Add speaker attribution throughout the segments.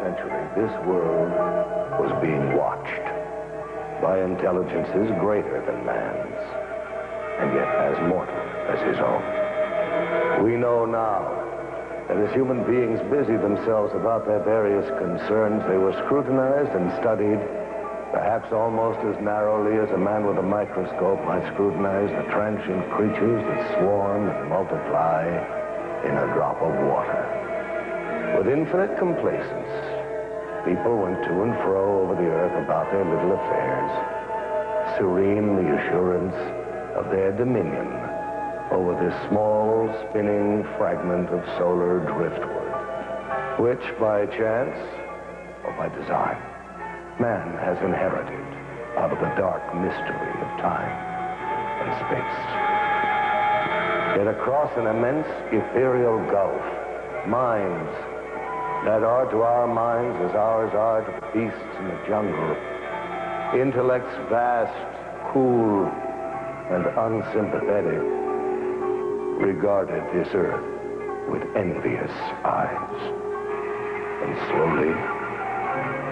Speaker 1: century, this world was being watched by intelligences greater than man's, and yet as mortal as his own. We know now that as human beings busied themselves about their various concerns, they were scrutinized and studied, perhaps almost as narrowly as a man with a microscope might scrutinize the transient creatures that swarm and multiply in a drop of water. With infinite complacence, people went to and fro over the earth about their little affairs, serene the assurance of their dominion over this small, spinning fragment of solar driftwood, which by chance or by design, man has inherited out of the dark mystery of time and space. Yet across an immense ethereal gulf, minds that are to our minds as ours are to the beasts in the jungle, intellects vast, cool, and unsympathetic, regarded this earth with envious eyes, and slowly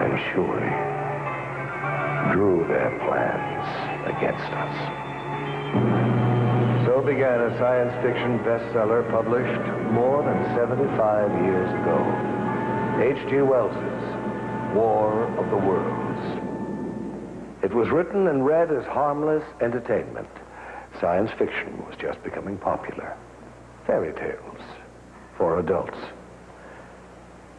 Speaker 1: and surely drew their plans against us. So began a science fiction bestseller published more than 75 years ago, H.G. Wells's War of the Worlds. It was written and read as harmless entertainment. Science fiction was just becoming popular. Fairy tales for adults.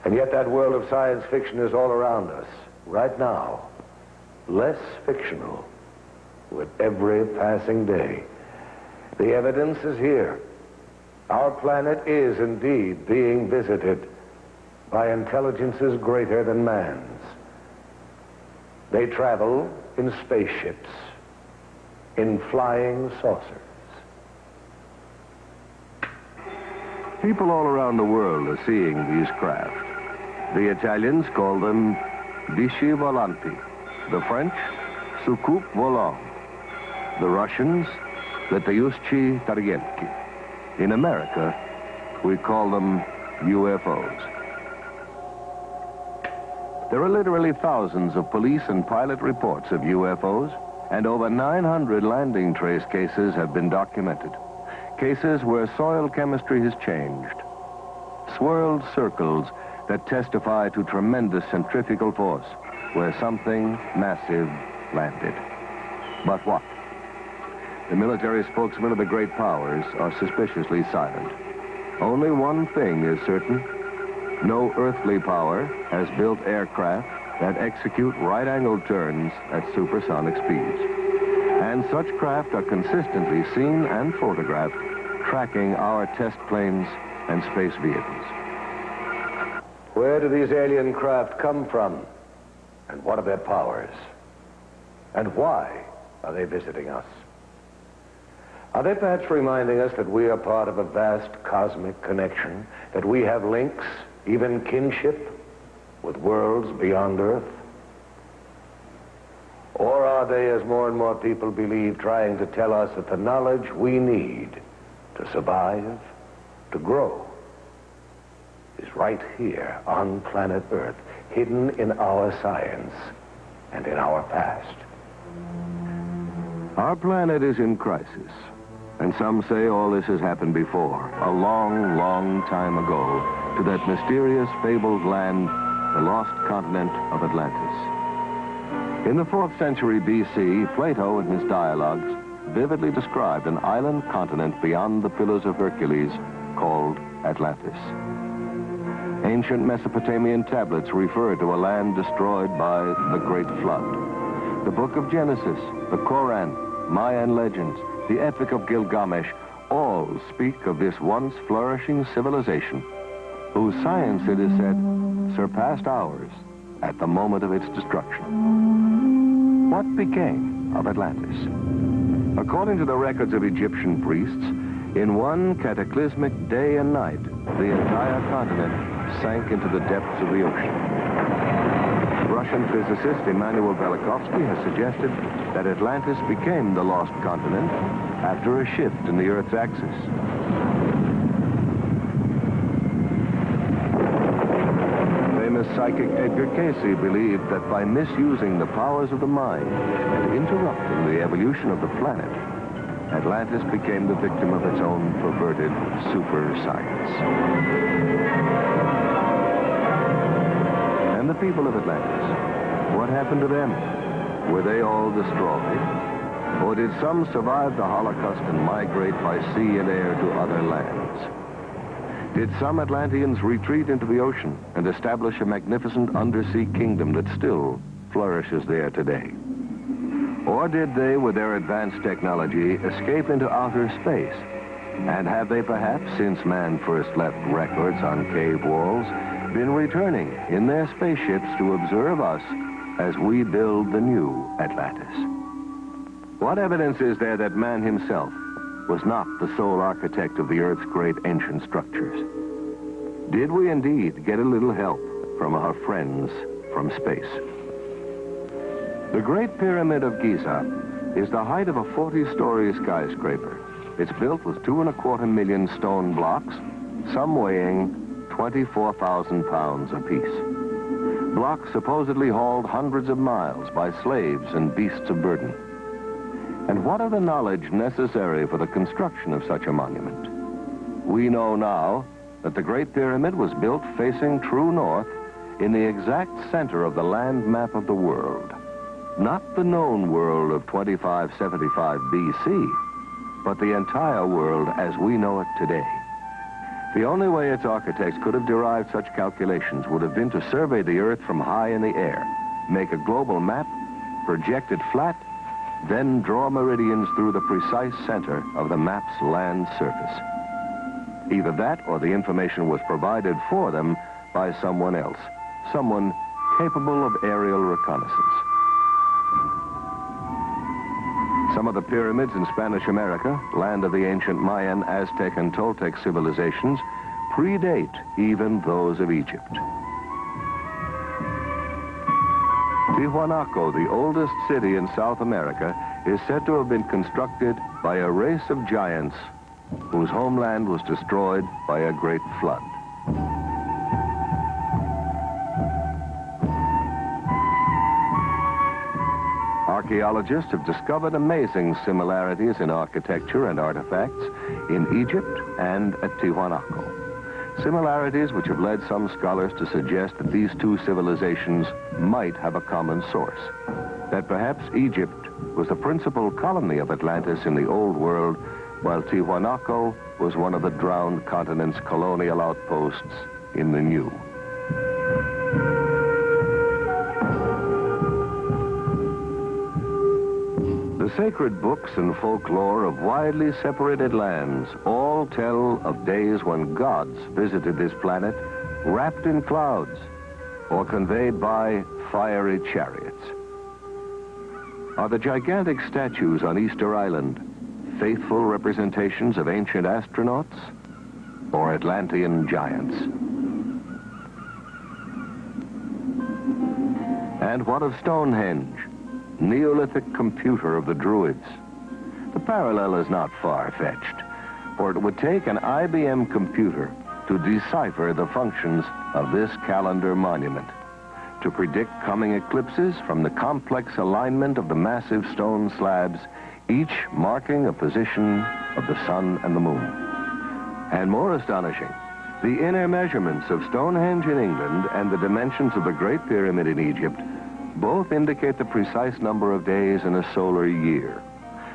Speaker 1: And yet that world of science fiction is all around us, right now, less fictional with every passing day. The evidence is here. Our planet is indeed being visited by intelligences greater than man's. They travel in spaceships, in flying saucers.
Speaker 2: People all around the world are seeing these craft. The Italians call them bici volanti, the French, soucoupe volant, the Russians, letayuschi targelki. In America, we call them UFOs. There are literally thousands of police and pilot reports of UFOs, and over 900 landing trace cases have been documented. Cases where soil chemistry has changed. Swirled circles that testify to tremendous centrifugal force, where something massive landed. But what? The military spokesmen of the great powers are suspiciously silent. Only one thing is certain. No earthly power has built aircraft that execute right-angled turns at supersonic speeds. And such craft are consistently seen and photographed tracking our test planes and space vehicles.
Speaker 1: Where do these alien craft come from? And what are their powers? And why are they visiting us? Are they perhaps reminding us that we are part of a vast cosmic connection, that we have links, even kinship, with worlds beyond Earth? Or are they, as more and more people believe, trying to tell us that the knowledge we need to survive, to grow, is right here on planet Earth, hidden in our science and in our past?
Speaker 2: Our planet is in crisis, and some say all this has happened before, a long, long time ago, to that mysterious, fabled land, the lost continent of Atlantis. In the 4th century B.C., Plato, in his dialogues, vividly described an island continent beyond the Pillars of Hercules called Atlantis. Ancient Mesopotamian tablets refer to a land destroyed by the Great Flood. The Book of Genesis, the Koran, Mayan legends, the Epic of Gilgamesh, all speak of this once flourishing civilization, whose science, it is said, surpassed ours at the moment of its destruction. What became of Atlantis? According to the records of Egyptian priests, in one cataclysmic day and night, the entire continent sank into the depths of the ocean. Russian physicist Immanuel Velikovsky has suggested that Atlantis became the lost continent after a shift in the Earth's axis. Famous psychic Edgar Cayce believed that by misusing the powers of the mind and interrupting the evolution of the planet, Atlantis became the victim of its own perverted super science. And the people of Atlantis, what happened to them? Were they all destroyed? Or did some survive the Holocaust and migrate by sea and air to other lands? Did some Atlanteans retreat into the ocean and establish a magnificent undersea kingdom that still flourishes there today? Or did they, with their advanced technology, escape into outer space? And have they perhaps, since man first left records on cave walls, been returning in their spaceships to observe us as we build the new Atlantis? What evidence is there that man himself was not the sole architect of the Earth's great ancient structures? Did we indeed get a little help from our friends from space? The Great Pyramid of Giza is the height of a 40-story skyscraper. It's built with 2.25 million stone blocks, some weighing 24,000 pounds apiece. Blocks supposedly hauled hundreds of miles by slaves and beasts of burden. And what of the knowledge necessary for the construction of such a monument? We know now that the Great Pyramid was built facing true north in the exact center of the land map of the world. Not the known world of 2575 BC, but the entire world as we know it today. The only way its architects could have derived such calculations would have been to survey the Earth from high in the air, make a global map, project it flat, then draw meridians through the precise center of the map's land surface. Either that or the information was provided for them by someone else, someone capable of aerial reconnaissance. Some of the pyramids in Spanish America, land of the ancient Mayan, Aztec, and Toltec civilizations, predate even those of Egypt. Tiwanaku, the oldest city in South America, is said to have been constructed by a race of giants whose homeland was destroyed by a great flood. Archaeologists have discovered amazing similarities in architecture and artifacts in Egypt and at Tiwanaku. Similarities which have led some scholars to suggest that these two civilizations might have a common source. That perhaps Egypt was the principal colony of Atlantis in the Old World, while Tiwanaku was one of the drowned continent's colonial outposts in the New. The sacred books and folklore of widely separated lands all tell of days when gods visited this planet wrapped in clouds or conveyed by fiery chariots. Are the gigantic statues on Easter Island faithful representations of ancient astronauts or Atlantean giants? And what of Stonehenge, Neolithic computer of the Druids? The parallel is not far-fetched, for it would take an IBM computer to decipher the functions of this calendar monument, to predict coming eclipses from the complex alignment of the massive stone slabs, each marking a position of the sun and the moon. And more astonishing, the inner measurements of Stonehenge in England and the dimensions of the Great Pyramid in Egypt both indicate the precise number of days in a solar year,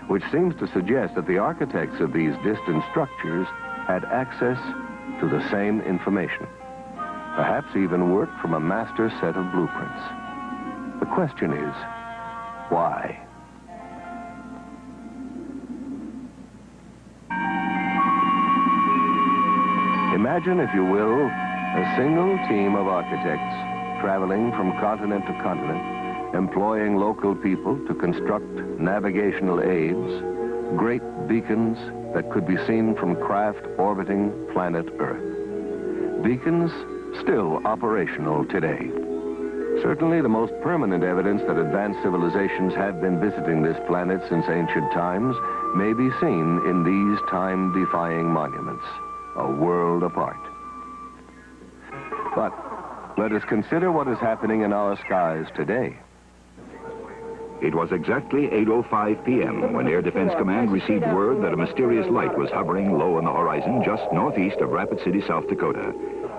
Speaker 2: which seems to suggest that the architects of these distant structures had access to the same information, perhaps even worked from a master set of blueprints. The question is, why? Imagine, if you will, a single team of architects traveling from continent to continent, employing local people to construct navigational aids, great beacons that could be seen from craft orbiting planet Earth. Beacons still operational today. Certainly the most permanent evidence that advanced civilizations have been visiting this planet since ancient times may be seen in these time-defying monuments, a world apart. But Let us consider what is happening in our skies today.
Speaker 3: It was exactly 8:05 p.m. when Air Defense Command received word that a mysterious light was hovering low on the horizon just northeast of Rapid City, South Dakota.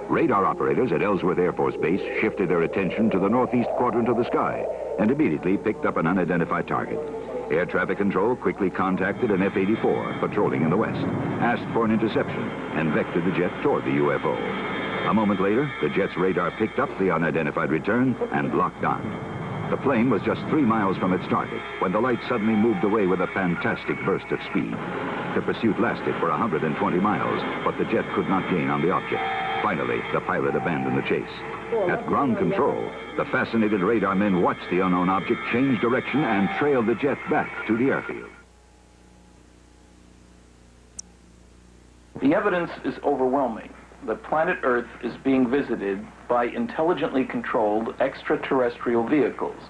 Speaker 3: Radar operators at Ellsworth Air Force Base shifted their attention to the northeast quadrant of the sky and immediately picked up an unidentified target. Air traffic control quickly contacted an F-84 patrolling in the west, asked for an interception, and vectored the jet toward the UFO. A moment later, the jet's radar picked up the unidentified return and locked on. The plane was just 3 miles from its target when the light suddenly moved away with a fantastic burst of speed. The pursuit lasted for 120 miles, but the jet could not gain on the object. Finally, the pilot abandoned the chase. At ground control, the fascinated radar men watched the unknown object change direction and trailed the jet back to the airfield.
Speaker 4: The evidence is overwhelming. The planet Earth is being visited by intelligently controlled extraterrestrial vehicles.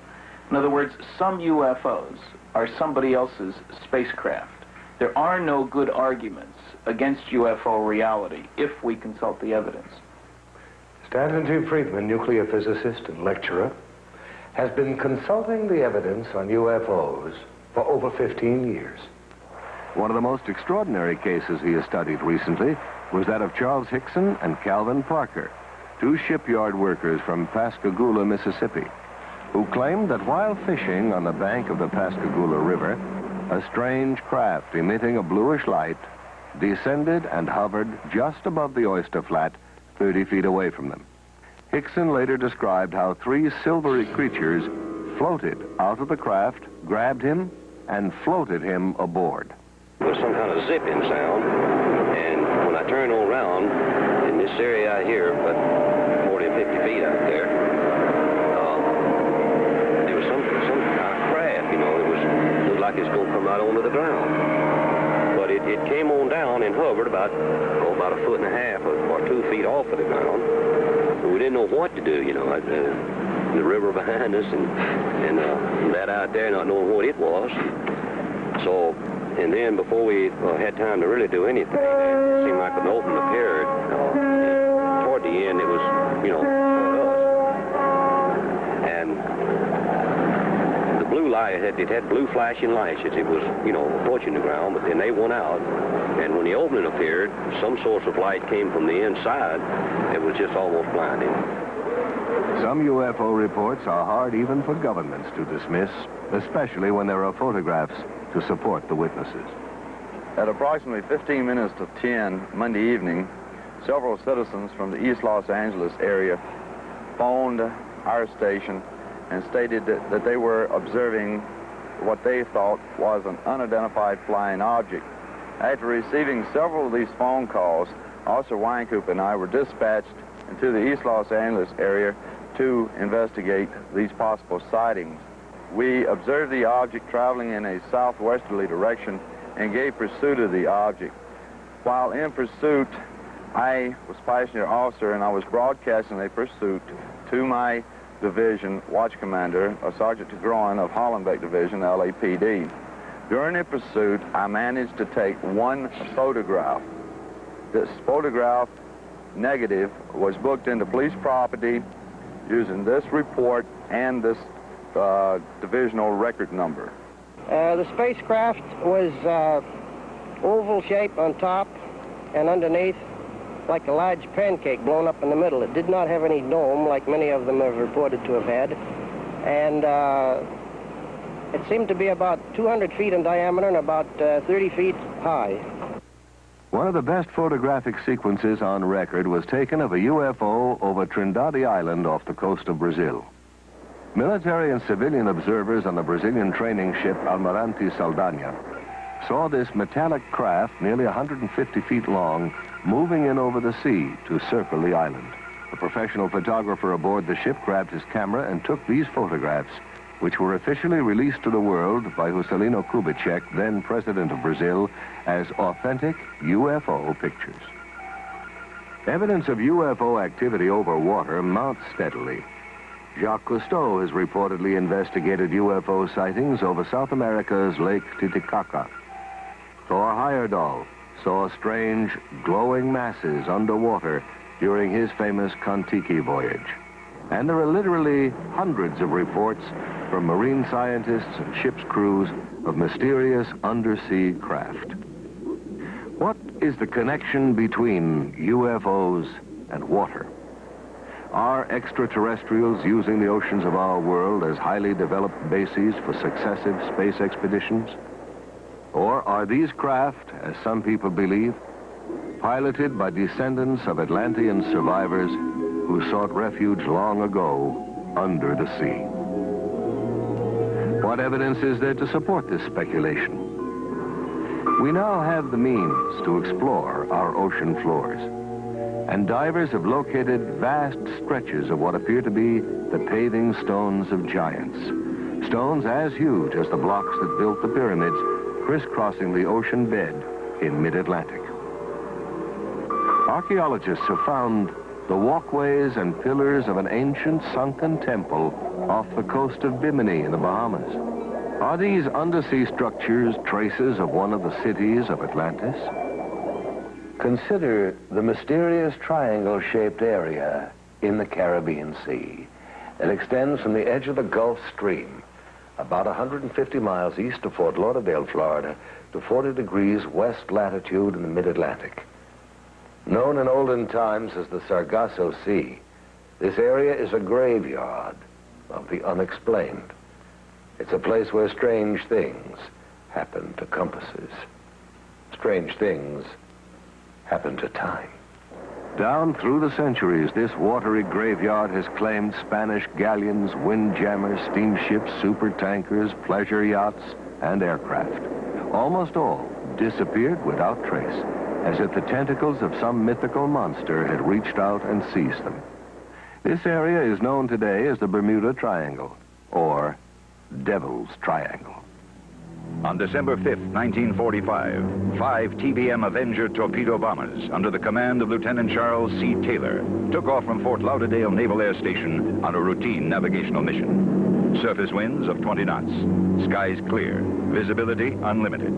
Speaker 4: In other words, some UFOs are somebody else's spacecraft. There are no good arguments against UFO reality if we consult the evidence.
Speaker 1: Stanton G. Friedman, nuclear physicist and lecturer, has been consulting the evidence on UFOs for over 15 years.
Speaker 2: One of the most extraordinary cases he has studied recently was that of Charles Hickson and Calvin Parker, two shipyard workers from Pascagoula, Mississippi, who claimed that while fishing on the bank of the Pascagoula River, a strange craft emitting a bluish light descended and hovered just above the oyster flat 30 feet away from them. Hickson later described how 3 silvery creatures floated out of the craft, grabbed him, and floated him aboard.
Speaker 5: There was some kind of zipping sound, and when I turned around, in this area out here, about 40 or 50 feet out there, there was some kind of craft, you know. It looked like it's going to come right onto the ground. But it came on down and hovered about a foot and a half or 2 feet off of the ground. We didn't know what to do, you know. The river behind us and that out there not knowing what it was. So, and then before we had time to really do anything, it seemed like an open appeared. Toward the end, it was, you know, and the blue light, it had blue flashing lights as it was, you know, approaching the ground, but then they went out, and when the opening appeared, some source of light came from the inside. It was just almost blinding.
Speaker 2: Some UFO reports are hard even for governments to dismiss, especially when there are photographs to support the witnesses.
Speaker 6: At approximately 15 minutes to 10 Monday evening, several citizens from the East Los Angeles area phoned our station and stated that they were observing what they thought was an unidentified flying object. After receiving several of these phone calls, Officer Weinkoop and I were dispatched into the East Los Angeles area to investigate these possible sightings. We observed the object traveling in a southwesterly direction and gave pursuit of the object. While in pursuit, I was passenger officer and I was broadcasting a pursuit to my division watch commander, Sergeant Tigroin of Hollenbeck Division, LAPD. During the pursuit, I managed to take one photograph. This photograph negative was booked into police property using this report and this divisional record number.
Speaker 7: The spacecraft was oval shaped on top and underneath, like a large pancake blown up in the middle. It did not have any dome like many of them have reported to have had, and it seemed to be about 200 feet in diameter and about 30 feet high.
Speaker 2: One of the best photographic sequences on record was taken of a UFO over Trindade Island off the coast of Brazil. Military and civilian observers on the Brazilian training ship Almirante Saldanha saw this metallic craft, nearly 150 feet long, moving in over the sea to circle the island. A professional photographer aboard the ship grabbed his camera and took these photographs, which were officially released to the world by Juscelino Kubitschek, then president of Brazil, as authentic UFO pictures. Evidence of UFO activity over water mounts steadily. Jacques Cousteau has reportedly investigated UFO sightings over South America's Lake Titicaca. Thor Heyerdahl saw strange glowing masses underwater during his famous Kon-Tiki voyage. And there are literally hundreds of reports from marine scientists and ship's crews of mysterious undersea craft. What is the connection between UFOs and water? Are extraterrestrials using the oceans of our world as highly developed bases for successive space expeditions? Or are these craft, as some people believe, piloted by descendants of Atlantean survivors who sought refuge long ago under the sea? What evidence is there to support this speculation? We now have the means to explore our ocean floors, and divers have located vast stretches of what appear to be the paving stones of giants. Stones as huge as the blocks that built the pyramids, crisscrossing the ocean bed in mid-Atlantic. Archaeologists have found the walkways and pillars of an ancient sunken temple off the coast of Bimini in the Bahamas. Are these undersea structures traces of one of the cities of Atlantis? Consider the mysterious triangle-shaped area in the Caribbean Sea that extends from the edge of the Gulf Stream, about 150 miles east of Fort Lauderdale, Florida, to 40 degrees west latitude in the mid-Atlantic. Known in olden times as the Sargasso Sea, this area is a graveyard of the unexplained. It's a place where strange things happen to compasses. Strange things happen to time. Down through the centuries, this watery graveyard has claimed Spanish galleons, windjammers, steamships, supertankers, pleasure yachts, and aircraft. Almost all disappeared without trace, as if the tentacles of some mythical monster had reached out and seized them. This area is known today as the Bermuda Triangle, or Devil's Triangle.
Speaker 3: On December 5th, 1945, 5 TBM Avenger torpedo bombers under the command of Lieutenant Charles C. Taylor took off from Fort Lauderdale Naval Air Station on a routine navigational mission. Surface winds of 20 knots, skies clear, visibility unlimited.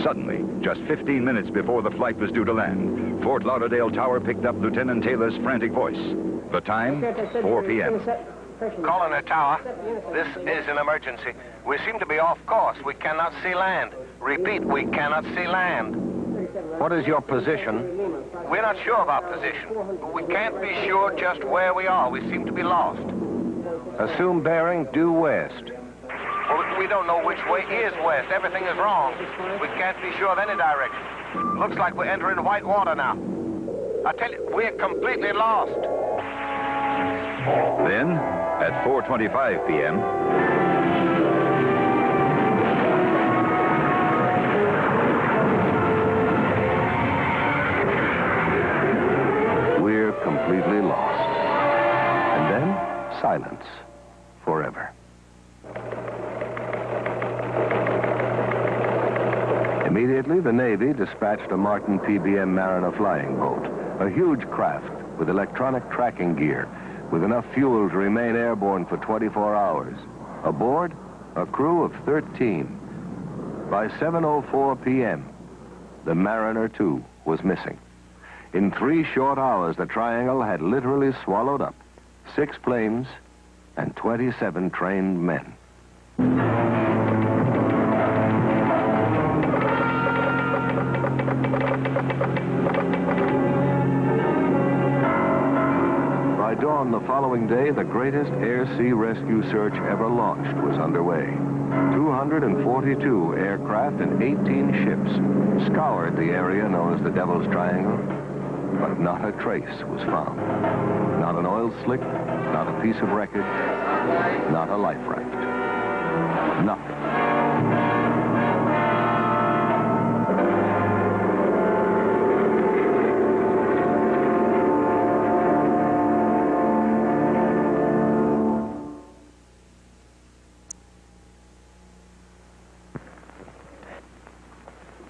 Speaker 3: Suddenly, just 15 minutes before the flight was due to land, Fort Lauderdale Tower picked up Lieutenant Taylor's frantic voice. The time, 4 p.m.
Speaker 8: Calling the tower. This is an emergency. We seem to be off course. We cannot see land. Repeat, we cannot see land.
Speaker 2: What is your position?
Speaker 8: We're not sure of our position. We can't be sure just where we are. We seem to be lost.
Speaker 2: Assume bearing due west.
Speaker 8: Well, we don't know which way is west. Everything is wrong. We can't be sure of any direction. Looks like we're entering white water now. I tell you, we're completely lost.
Speaker 3: Then, at 4:25 p.m.,
Speaker 2: we're completely lost. And then, silence. Forever. Immediately, the Navy dispatched a Martin PBM Mariner flying boat, a huge craft with electronic tracking gear, with enough fuel to remain airborne for 24 hours. Aboard, a crew of 13. By 7:04 p.m., the Mariner 2 was missing. In 3 short hours, the Triangle had literally swallowed up 6 planes and 27 trained men. By dawn the following day, the greatest air-sea rescue search ever launched was underway. 242 aircraft and 18 ships scoured the area known as the Devil's Triangle, but not a trace was found. Not an oil slick, not a piece of wreckage, not a life raft. Nothing.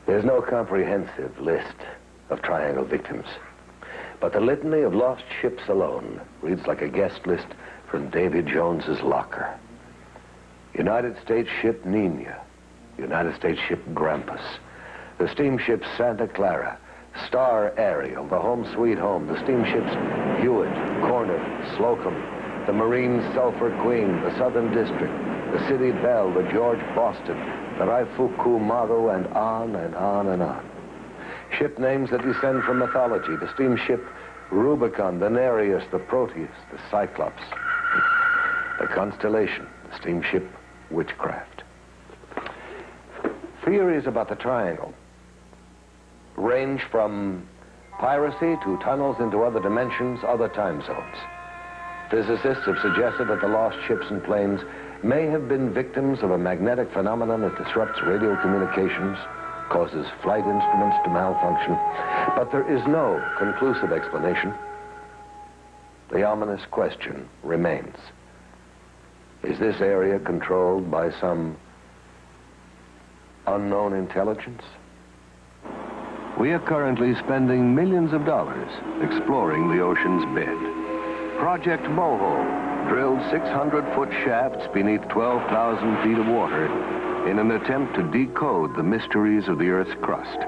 Speaker 2: There's no comprehensive list of Triangle victims, but the litany of lost ships alone reads like a guest list from Davy Jones's locker. United States ship Nina, United States ship Grampus, the steamships Santa Clara, Star Ariel, the Home Sweet Home, the steamships Hewitt, Corner, Slocum,
Speaker 1: the Marine Sulphur Queen, the Southern District, the City Belle, the George Boston, the Raifuku Maru, and on and on and on. Ship names that descend from mythology, the steamship Rubicon, the Nereus, the Proteus, the Cyclops, the Constellation, the steamship Witchcraft. Theories about the triangle range from piracy to tunnels into other dimensions, other time zones. Physicists have suggested that the lost ships and planes may have been victims of a magnetic phenomenon that disrupts radio communications, causes flight instruments to malfunction, but there is no conclusive explanation. The ominous question remains. Is this area controlled by some unknown intelligence?
Speaker 2: We are currently spending millions of dollars exploring the ocean's bed. Project Boho drilled 600-foot shafts beneath 12,000 feet of water in an attempt to decode the mysteries of the Earth's crust.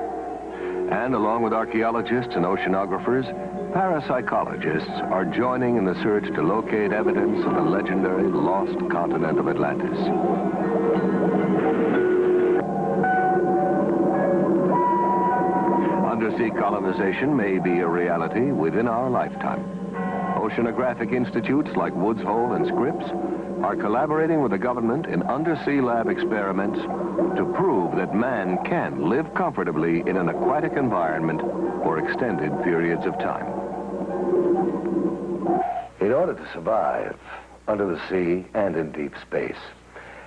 Speaker 2: And along with archaeologists and oceanographers, parapsychologists are joining in the search to locate evidence of the legendary lost continent of Atlantis. Undersea colonization may be a reality within our lifetime. Oceanographic institutes like Woods Hole and Scripps are collaborating with the government in undersea lab experiments to prove that man can live comfortably in an aquatic environment for extended periods of time.
Speaker 1: In order to survive under the sea and in deep space,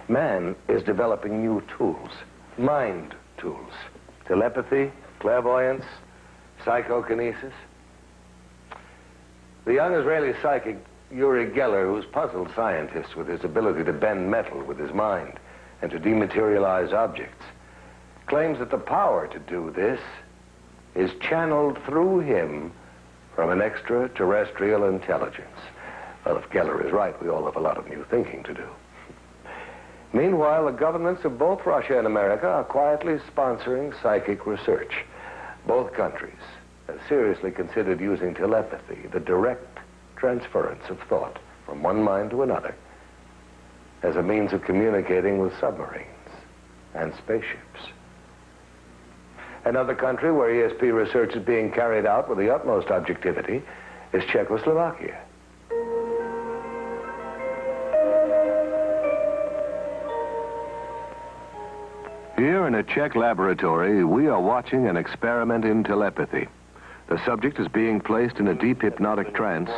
Speaker 1: man is developing new tools, mind tools, telepathy, clairvoyance, psychokinesis. The young Israeli psychic Uri Geller, who's puzzled scientists with his ability to bend metal with his mind and to dematerialize objects, claims that the power to do this is channeled through him from an extraterrestrial intelligence. Well, if Geller is right, we all have a lot of new thinking to do. Meanwhile, the governments of both Russia and America are quietly sponsoring psychic research. Both countries have seriously considered using telepathy, the direct transference of thought from one mind to another, as a means of communicating with submarines and spaceships. Another country where ESP research is being carried out with the utmost objectivity is Czechoslovakia.
Speaker 2: Here in a Czech laboratory, we are watching an experiment in telepathy. The subject is being placed in a deep hypnotic trance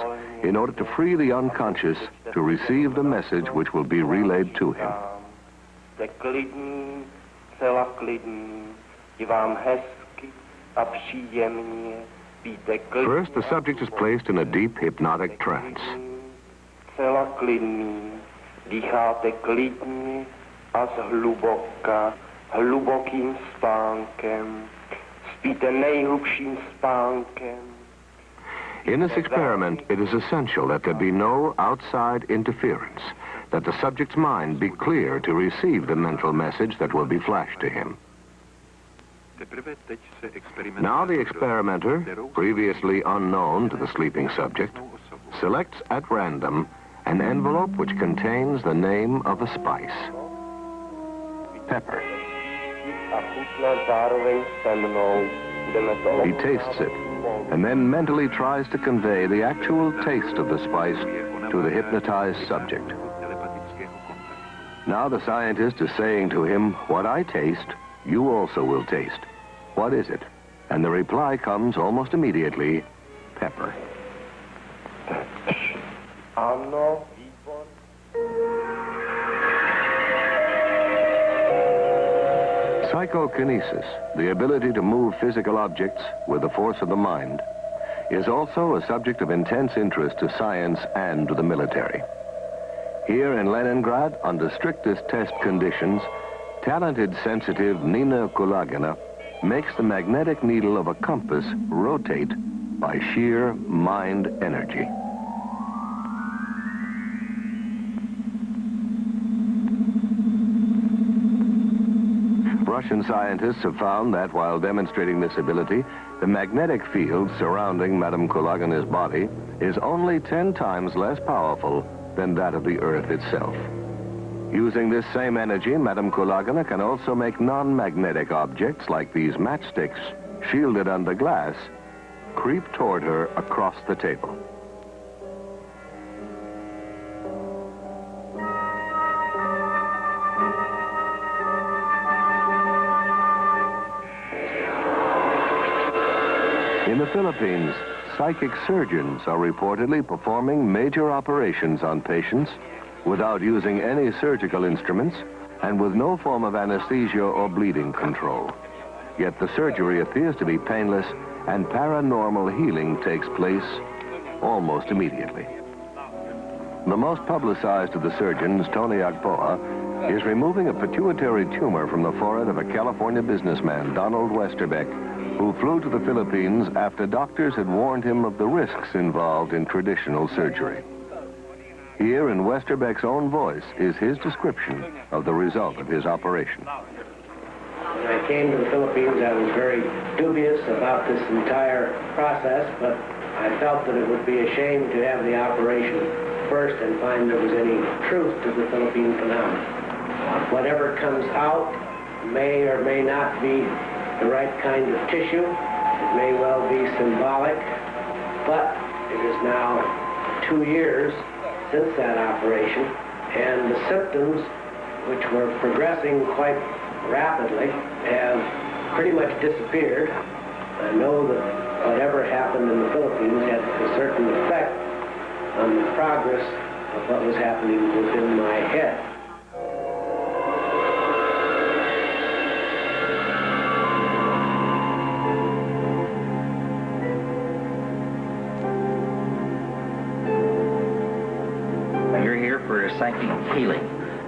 Speaker 2: in order to free the unconscious to receive the message which will be relayed to him. First, the subject is placed in a deep hypnotic trance.
Speaker 9: Hlubokým spánkem, spíte nejhlubším spánkem.
Speaker 2: In this experiment, it is essential that there be no outside interference, that the subject's mind be clear to receive the mental message that will be flashed to him. Now the experimenter, previously unknown to the sleeping subject, selects at random an envelope which contains the name of a spice. Pepper. He tastes it, and then mentally tries to convey the actual taste of the spice to the hypnotized subject. Now the scientist is saying to him, "What I taste, you also will taste. What is it?" And the reply comes almost immediately, pepper. Psychokinesis, the ability to move physical objects with the force of the mind, is also a subject of intense interest to science and to the military. Here in Leningrad, under strictest test conditions, talented sensitive Nina Kulagina makes the magnetic needle of a compass rotate by sheer mind energy. Russian scientists have found that while demonstrating this ability, the magnetic field surrounding Madame Kulagina's body is only 10 times less powerful than that of the Earth itself. Using this same energy, Madame Kulagina can also make non-magnetic objects like these matchsticks, shielded under glass, creep toward her across the table. In the Philippines, psychic surgeons are reportedly performing major operations on patients without using any surgical instruments and with no form of anesthesia or bleeding control. Yet the surgery appears to be painless and paranormal healing takes place almost immediately. The most publicized of the surgeons, Tony Agpoa, is removing a pituitary tumor from the forehead of a California businessman, Donald Westerbeck, who flew to the Philippines after doctors had warned him of the risks involved in traditional surgery. Here, in Westerbeck's own voice, is his description of the result of his operation.
Speaker 7: When I came to the Philippines, I was very dubious about this entire process, but I felt that it would be a shame to have the operation first and find there was any truth to the Philippine phenomenon. Whatever comes out may or may not be the right kind of tissue. It may well be symbolic, but it is now 2 years since that operation, and the symptoms, which were progressing quite rapidly, have pretty much disappeared. I know that whatever happened in the Philippines had a certain effect on the progress of what was happening within my head.
Speaker 10: Psychic healing.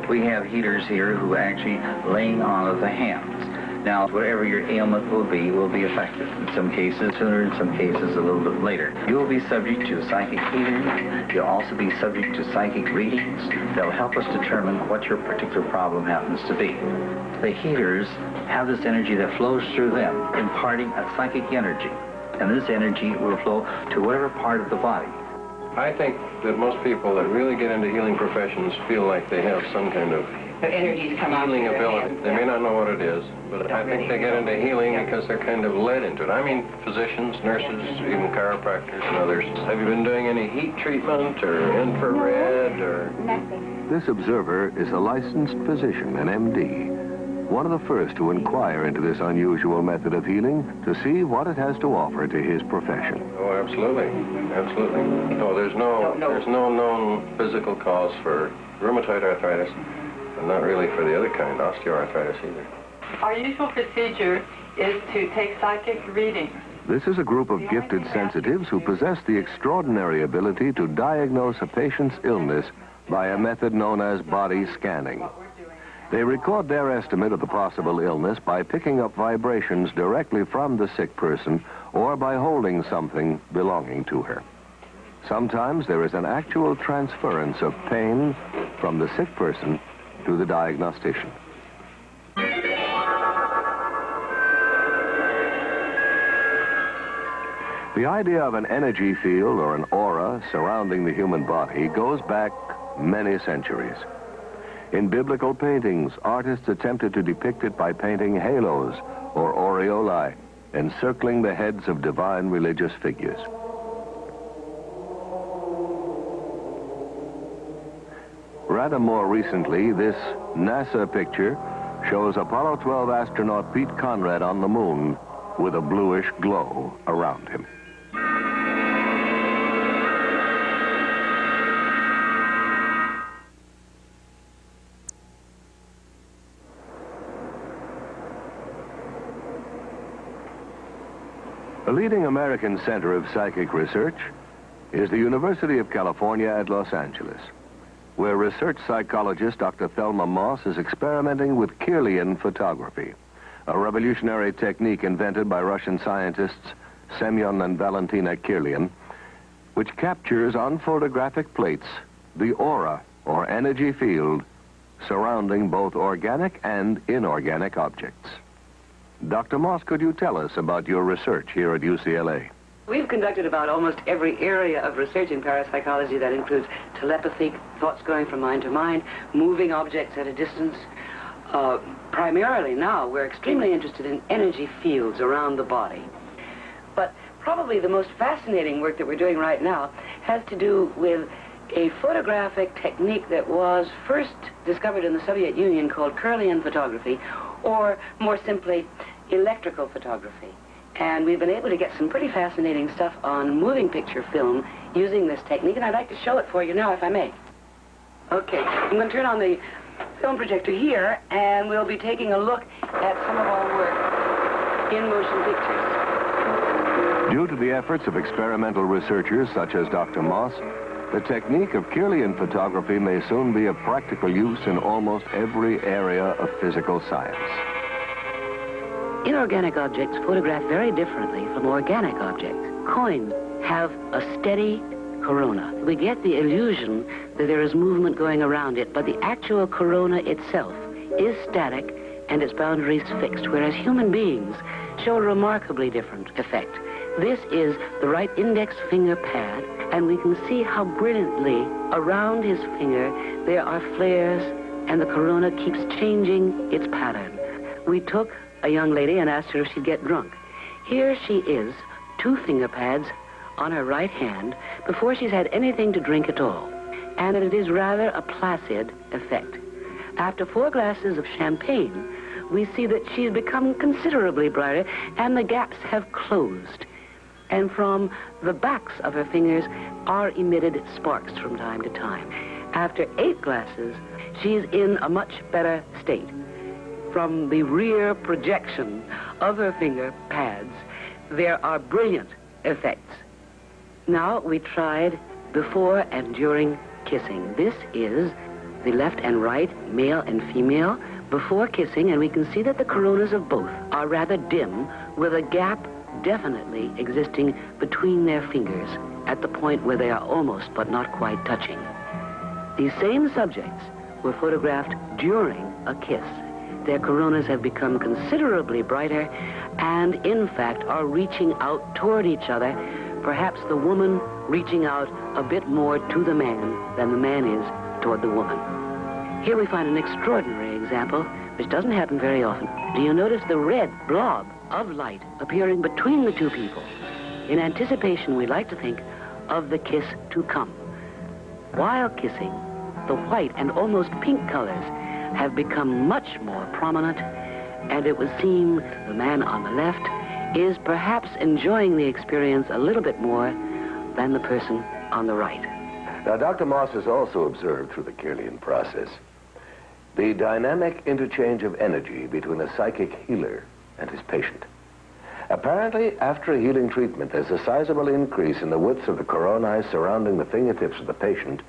Speaker 10: We have healers here who actually laying on of the hands. Now, whatever your ailment will be effective. In some cases sooner, in some cases a little bit later. You will be subject to psychic healing. You'll also be subject to psychic readings. They'll help us determine what your particular problem happens to be. The healers have this energy that flows through them, imparting a psychic energy. And this energy will flow to whatever part of the body.
Speaker 11: I think that most people that really get into healing professions feel like they have some kind of healing ability. They may not know what it is, but I think they get into healing because they're kind of led into it. I mean, physicians, nurses, even chiropractors and others. Have you been doing any heat treatment or infrared or...
Speaker 2: Nothing. This observer is a licensed physician, an MD, one of the first to inquire into this unusual method of healing to see what it has to offer to his profession.
Speaker 11: Oh, absolutely. Absolutely. No, there's no known physical cause for rheumatoid arthritis, and not really for the other kind, osteoarthritis either.
Speaker 12: Our usual procedure is to take psychic readings.
Speaker 2: This is a group of gifted sensitives who possess the extraordinary ability to diagnose a patient's illness by a method known as body scanning. They record their estimate of the possible illness by picking up vibrations directly from the sick person or by holding something belonging to her. Sometimes there is an actual transference of pain from the sick person to the diagnostician. The idea of an energy field or an aura surrounding the human body goes back many centuries. In biblical paintings, artists attempted to depict it by painting halos or aureolae encircling the heads of divine religious figures. Rather more recently, this NASA picture shows Apollo 12 astronaut Pete Conrad on the moon with a bluish glow around him. A leading American center of psychic research is the University of California at Los Angeles, where research psychologist Dr. Thelma Moss is experimenting with Kirlian photography, a revolutionary technique invented by Russian scientists Semyon and Valentina Kirlian, which captures on photographic plates the aura or energy field surrounding both organic and inorganic objects. Dr. Moss, could you tell us about your research here at UCLA?
Speaker 13: We've conducted about almost every area of research in parapsychology. That includes telepathy, thoughts going from mind to mind, moving objects at a distance. Primarily now, we're extremely interested in energy fields around the body. But probably the most fascinating work that we're doing right now has to do with a photographic technique that was first discovered in the Soviet Union called Kirlian photography, or more simply, electrical photography. And we've been able to get some pretty fascinating stuff on moving picture film using this technique, and I'd like to show it for you now, if I may. Okay, I'm going to turn on the film projector here, and we'll be taking a look at some of our work in motion pictures.
Speaker 2: Due to the efforts of experimental researchers such as Dr. Moss, the technique of Kirlian photography may soon be of practical use in almost every area of physical science.
Speaker 13: Inorganic objects photograph very differently from organic objects. Coins have a steady corona. We get the illusion that there is movement going around it, but the actual corona itself is static and its boundaries fixed, whereas human beings show a remarkably different effect. This is the right index finger pad, and we can see how brilliantly around his finger there are flares, and the corona keeps changing its pattern. We took a young lady and asked her if she'd get drunk. Here she is, 2 finger pads on her right hand before she's had anything to drink at all. And it is rather a placid effect. After 4 glasses of champagne, we see that she's become considerably brighter and the gaps have closed. And from the backs of her fingers are emitted sparks from time to time. After 8 glasses, she's in a much better state. From the rear projection of her finger pads, there are brilliant effects. Now we tried before and during kissing. This is the left and right, male and female, before kissing, and we can see that the coronas of both are rather dim, with a gap definitely existing between their fingers at the point where they are almost but not quite touching. These same subjects were photographed during a kiss. Their coronas have become considerably brighter and, in fact, are reaching out toward each other, perhaps the woman reaching out a bit more to the man than the man is toward the woman. Here we find an extraordinary example, which doesn't happen very often. Do you notice the red blob of light appearing between the 2 people? In anticipation, we like to think of the kiss to come. While kissing, the white and almost pink colors have become much more prominent, and it would seem the man on the left is perhaps enjoying the experience a little bit more than the person on the right.
Speaker 1: Now, Dr. Moss has also observed through the Kirlian process the dynamic interchange of energy between a psychic healer and his patient. Apparently, after a healing treatment, there's a sizable increase in the widths of the coronae surrounding the fingertips of the patient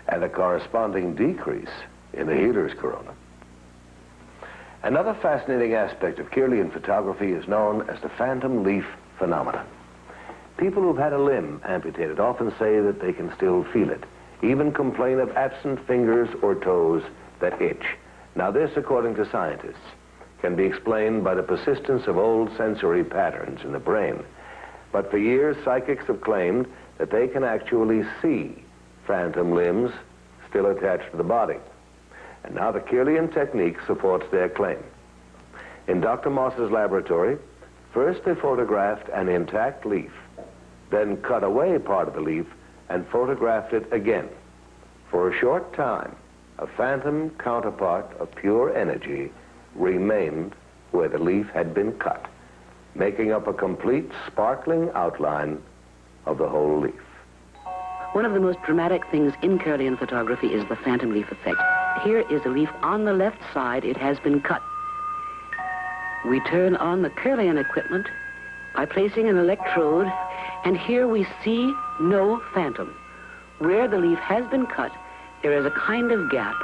Speaker 1: and a corresponding decrease in the healer's corona. Another fascinating aspect of Kirlian photography is known as the phantom leaf phenomenon. People who've had a limb amputated often say that they can still feel it, even complain of absent fingers or toes that itch. Now this, according to scientists, can be explained by the persistence of old sensory patterns in the brain. But for years, psychics have claimed that they can actually see phantom limbs still attached to the body. And now the Kirlian technique supports their claim. In Dr. Moss's laboratory, first they photographed an intact leaf, then cut away part of the leaf and photographed it again. For a short time, a phantom counterpart of pure energy remained where the leaf had been cut, making up a complete sparkling outline of the whole leaf.
Speaker 13: One of the most dramatic things in Kirlian photography is the phantom leaf effect. Here is a leaf on the left side. It has been cut. We turn on the Kirlian equipment by placing an electrode, and here we see no phantom. Where the leaf has been cut, there is a kind of gap.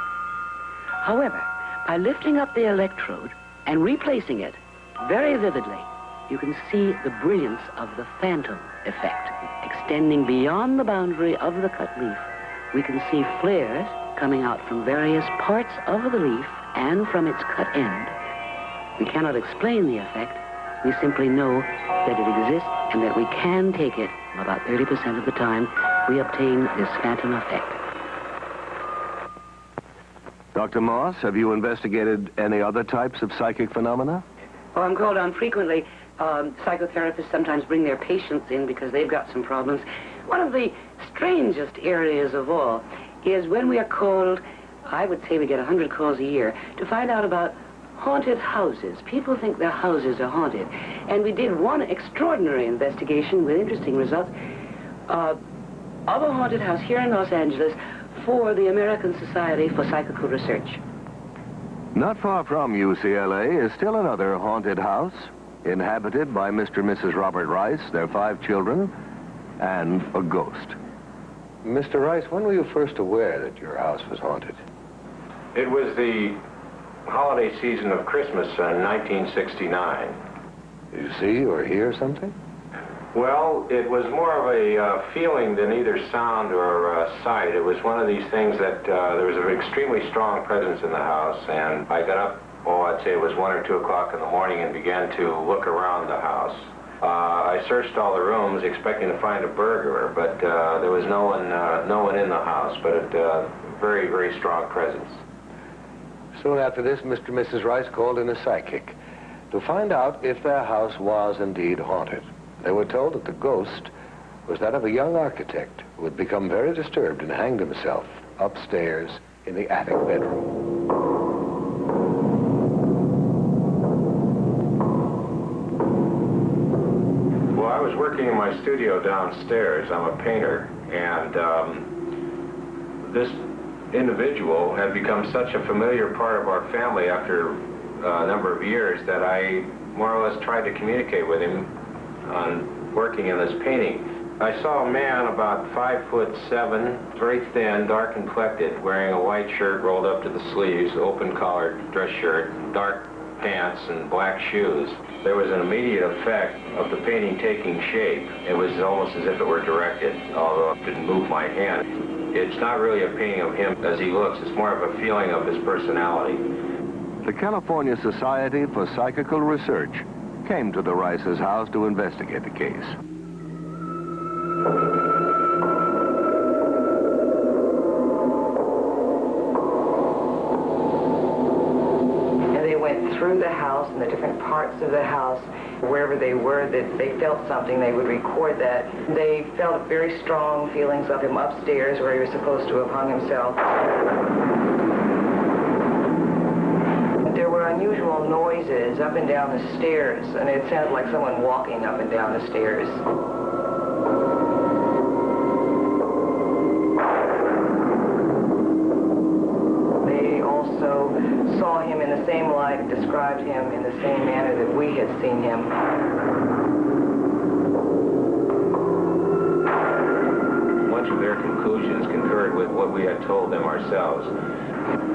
Speaker 13: However, by lifting up the electrode and replacing it very vividly, you can see the brilliance of the phantom effect. Extending beyond the boundary of the cut leaf, we can see flares coming out from various parts of the leaf and from its cut end. We cannot explain the effect. We simply know that it exists and that we can take it. About 30% of the time, we obtain this phantom effect.
Speaker 2: Dr. Moss, have you investigated any other types of psychic phenomena?
Speaker 13: Well, I'm called on frequently. Psychotherapists sometimes bring their patients in because they've got some problems. One of the strangest areas of all is when we are called, I would say we get 100 calls a year, to find out about haunted houses. People think their houses are haunted. And we did one extraordinary investigation with interesting results of a haunted house here in Los Angeles for the American Society for Psychical Research.
Speaker 2: Not far from UCLA is still another haunted house, inhabited by Mr. and Mrs. Robert Rice, their 5 children, and a ghost. Mr. Rice, when were you first aware that your house was haunted?
Speaker 11: It was the holiday season of Christmas in 1969.
Speaker 2: Did you see or hear something?
Speaker 11: Well, it was more of a feeling than either sound or sight. It was one of these things that there was an extremely strong presence in the house, and I got up, I'd say it was 1 or 2 o'clock in the morning, and began to look around the house. I searched all the rooms expecting to find a burglar, but there was no one in the house, but a very, very strong presence.
Speaker 2: Soon after this, Mr. and Mrs. Rice called in a psychic to find out if their house was indeed haunted. They were told that the ghost was that of a young architect who had become very disturbed and hanged himself upstairs in the attic bedroom.
Speaker 11: Well, I was working in my studio downstairs. I'm a painter, and this individual had become such a familiar part of our family after a number of years that I more or less tried to communicate with him on working in this painting. I saw a man about 5'7", very thin, dark complected, wearing a white shirt rolled up to the sleeves, open collared dress shirt, dark pants, and black shoes. There was an immediate effect of the painting taking shape. It was almost as if it were directed, although it didn't move my hand. It's not really a painting of him as he looks. It's more of a feeling of his personality.
Speaker 2: The California Society for Psychical Research came to the Rice's house to investigate the case.
Speaker 14: And they went through the house and the different parts of the house. Wherever they were, that they felt something, they would record that. They felt very strong feelings of him upstairs where he was supposed to have hung himself. There were unusual noises up and down the stairs, and it sounded like someone walking up and down the stairs. They also saw him in the same light, described him in the same manner that we had seen him.
Speaker 11: Much of their conclusions concurred with what we had told them ourselves.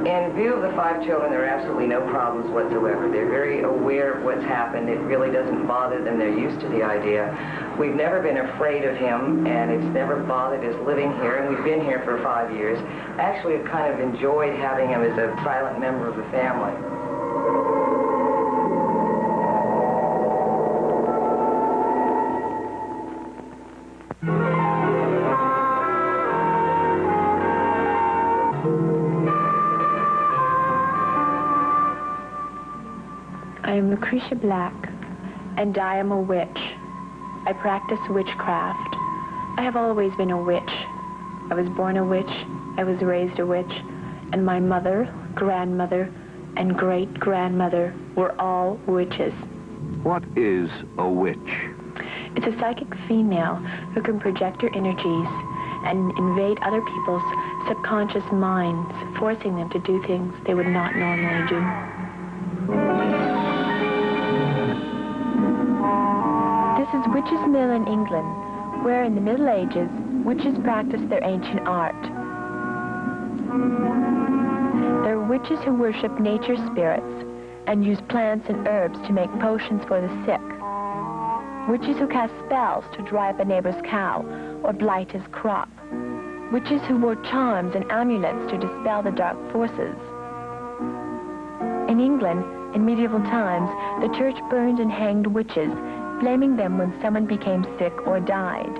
Speaker 14: In view of the 5 children, there are absolutely no problems whatsoever. They're very aware of what's happened. It really doesn't bother them. They're used to the idea. We've never been afraid of him, and it's never bothered us living here, and we've been here for 5 years. Actually, we've kind of enjoyed having him as a silent member of the family.
Speaker 15: I am Lucretia Black, and I am a witch. I practice witchcraft. I have always been a witch. I was born a witch, I was raised a witch, and my mother, grandmother, and great-grandmother were all witches.
Speaker 2: What is a witch?
Speaker 15: It's a psychic female who can project her energies and invade other people's subconscious minds, forcing them to do things they would not normally do. This is Witches' Mill in England, where in the Middle Ages, witches practiced their ancient art. There are witches who worship nature spirits and use plants and herbs to make potions for the sick. Witches who cast spells to dry up a neighbor's cow or blight his crop. Witches who wore charms and amulets to dispel the dark forces. In England, In medieval times, the church burned and hanged witches, blaming them when someone became sick or died.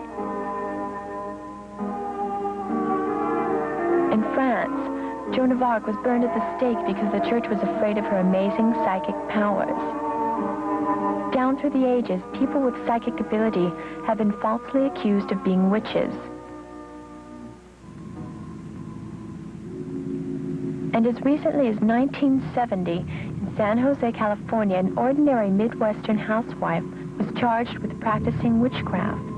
Speaker 15: In France, Joan of Arc was burned at the stake because the church was afraid of her amazing psychic powers. Down through the ages, people with psychic ability have been falsely accused of being witches. And as recently as 1970, in San Jose, California, an ordinary Midwestern housewife was charged with practicing witchcraft.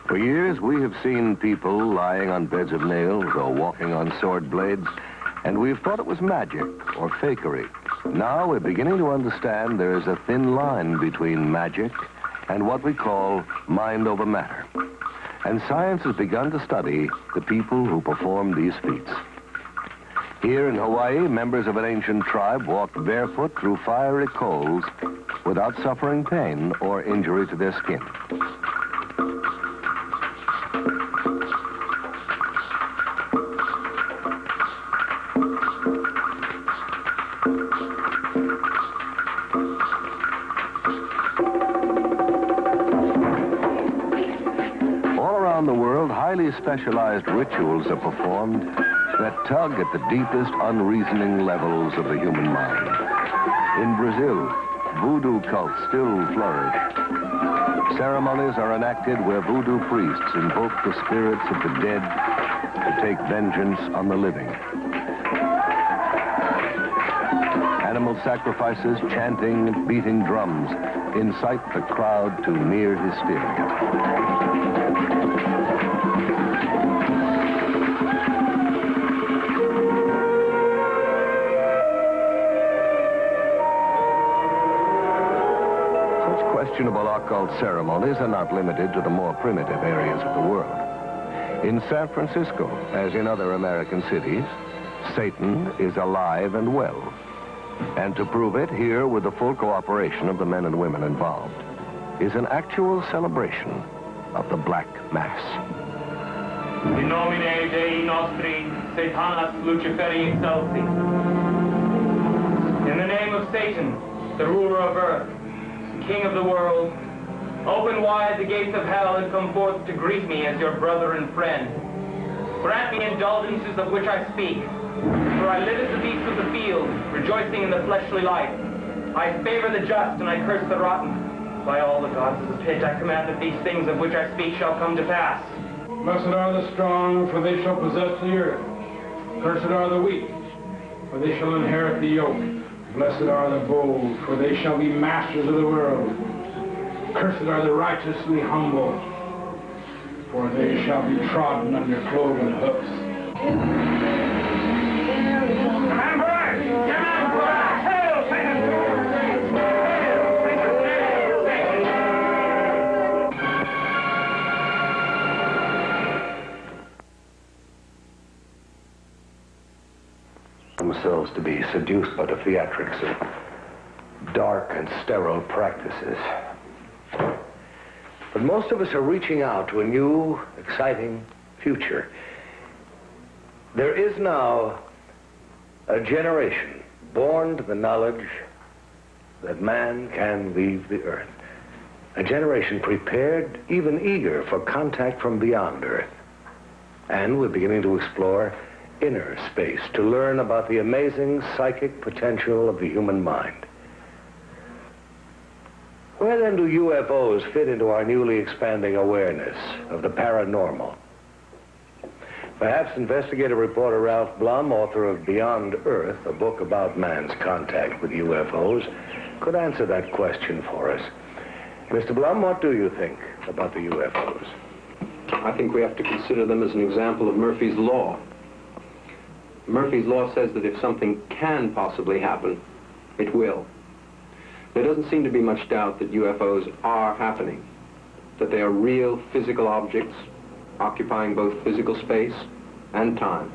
Speaker 2: For years, we have seen people lying on beds of nails or walking on sword blades, and we've thought it was magic or fakery. Now we're beginning to understand there is a thin line between magic and what we call mind over matter. And science has begun to study the people who perform these feats. Here in Hawaii, members of an ancient tribe walked barefoot through fiery coals without suffering pain or injury to their skin. Highly specialized rituals are performed that tug at the deepest unreasoning levels of the human mind. In Brazil, voodoo cults still flourish. Ceremonies are enacted where voodoo priests invoke the spirits of the dead to take vengeance on the living. Animal sacrifices, chanting, and beating drums incite the crowd to near hysteria. Questionable occult ceremonies are not limited to the more primitive areas of the world. In San Francisco, as in other American cities, Satan is alive and well. And to prove it, here, with the full cooperation of the men and women involved, is an actual celebration of the Black Mass.
Speaker 16: In nomine Dei nostri, Satanas Luciferi excelsi. In the name of Satan, the ruler of earth, King of the world, open wide the gates of hell and come forth to greet me as your brother and friend. Grant me indulgences of which I speak, for I live as the beasts of the field, rejoicing in the fleshly life. I favor the just and I curse the rotten. By all the gods of the pit, I command that these things of which I speak shall come to pass.
Speaker 17: Blessed are the strong, for they shall possess the earth. Cursed are the weak, for they shall inherit the yoke. Blessed are the bold, for they shall be masters of the world. Cursed are the righteously humble, for they shall be trodden under cloven hoofs.
Speaker 1: Themselves to be seduced by the theatrics of dark and sterile practices. But most of us are reaching out to a new, exciting future. There is now a generation born to the knowledge that man can leave the earth. A generation prepared, even eager, for contact from beyond Earth. And we're beginning to explore inner space to learn about the amazing psychic potential of the human mind. Where then do UFOs fit into our newly expanding awareness of the paranormal? Perhaps investigative reporter Ralph Blum, author of Beyond Earth, a book about man's contact with UFOs, could answer that question for us. Mr. Blum, what do you think about the UFOs?
Speaker 11: I think we have to consider them as an example of Murphy's Law. Murphy's Law says that if something can possibly happen, it will. There doesn't seem to be much doubt that UFOs are happening, that they are real physical objects occupying both physical space and time.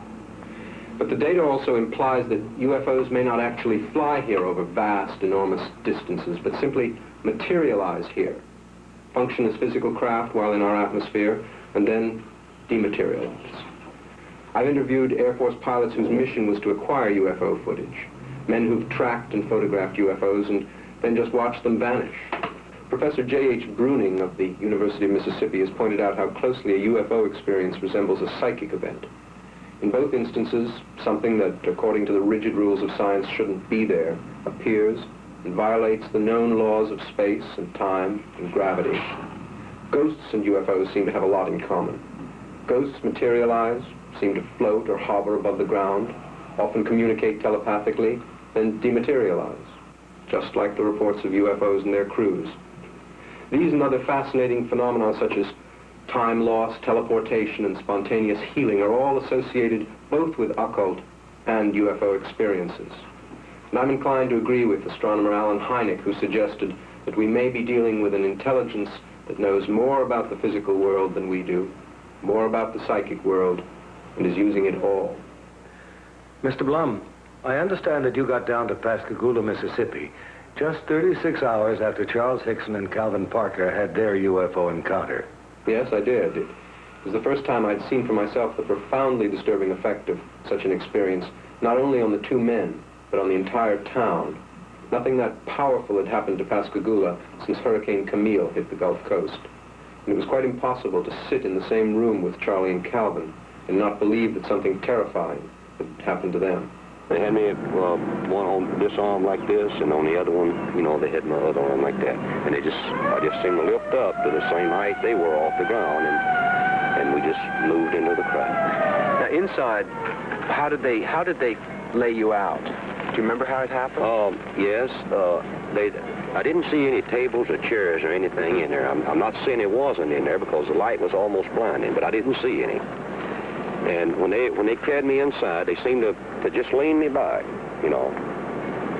Speaker 11: But the data also implies that UFOs may not actually fly here over vast, enormous distances, but simply materialize here function as physical craft while in our atmosphere, and then dematerialize. I've interviewed Air Force pilots whose mission was to acquire UFO footage, men who've tracked and photographed UFOs and then just watched them vanish. Professor J.H. Bruning of the University of Mississippi has pointed out how closely a UFO experience resembles a psychic event. In both instances, something that, according to the rigid rules of science, shouldn't be there, appears and violates the known laws of space and time and gravity. Ghosts and UFOs seem to have a lot in common. Ghosts materialize, seem to float or hover above the ground, often communicate telepathically, then dematerialize, just like the reports of UFOs and their crews. These and other fascinating phenomena such as time loss, teleportation, and spontaneous healing are all associated both with occult and UFO experiences. And I'm inclined to agree with astronomer Alan Hynek, who suggested that we may be dealing with an intelligence that knows more about the physical world than we do, more about the psychic world, and is using it all.
Speaker 1: Mr. Blum, I understand that you got down to Pascagoula, Mississippi, just 36 hours after Charles Hickson and Calvin Parker had their UFO encounter.
Speaker 11: Yes, I did. It was the first time I'd seen for myself the profoundly disturbing effect of such an experience, not only on the two men, but on the entire town. Nothing that powerful had happened to Pascagoula since Hurricane Camille hit the Gulf Coast. And it was quite impossible to sit in the same room with Charlie and Calvin and not believe that something terrifying had happened to them.
Speaker 5: They had me one on this arm like this, and on the other one, you know, they had my other arm like that. And I just seemed to lift up to the same height they were off the ground, and we just moved into the craft.
Speaker 18: Now, inside, how did they lay you out? Do you remember how it happened?
Speaker 5: Yes. I didn't see any tables or chairs or anything in there. I'm not saying it wasn't in there because the light was almost blinding, but I didn't see any. And when they carried me inside, they seemed to just lean me back, you know.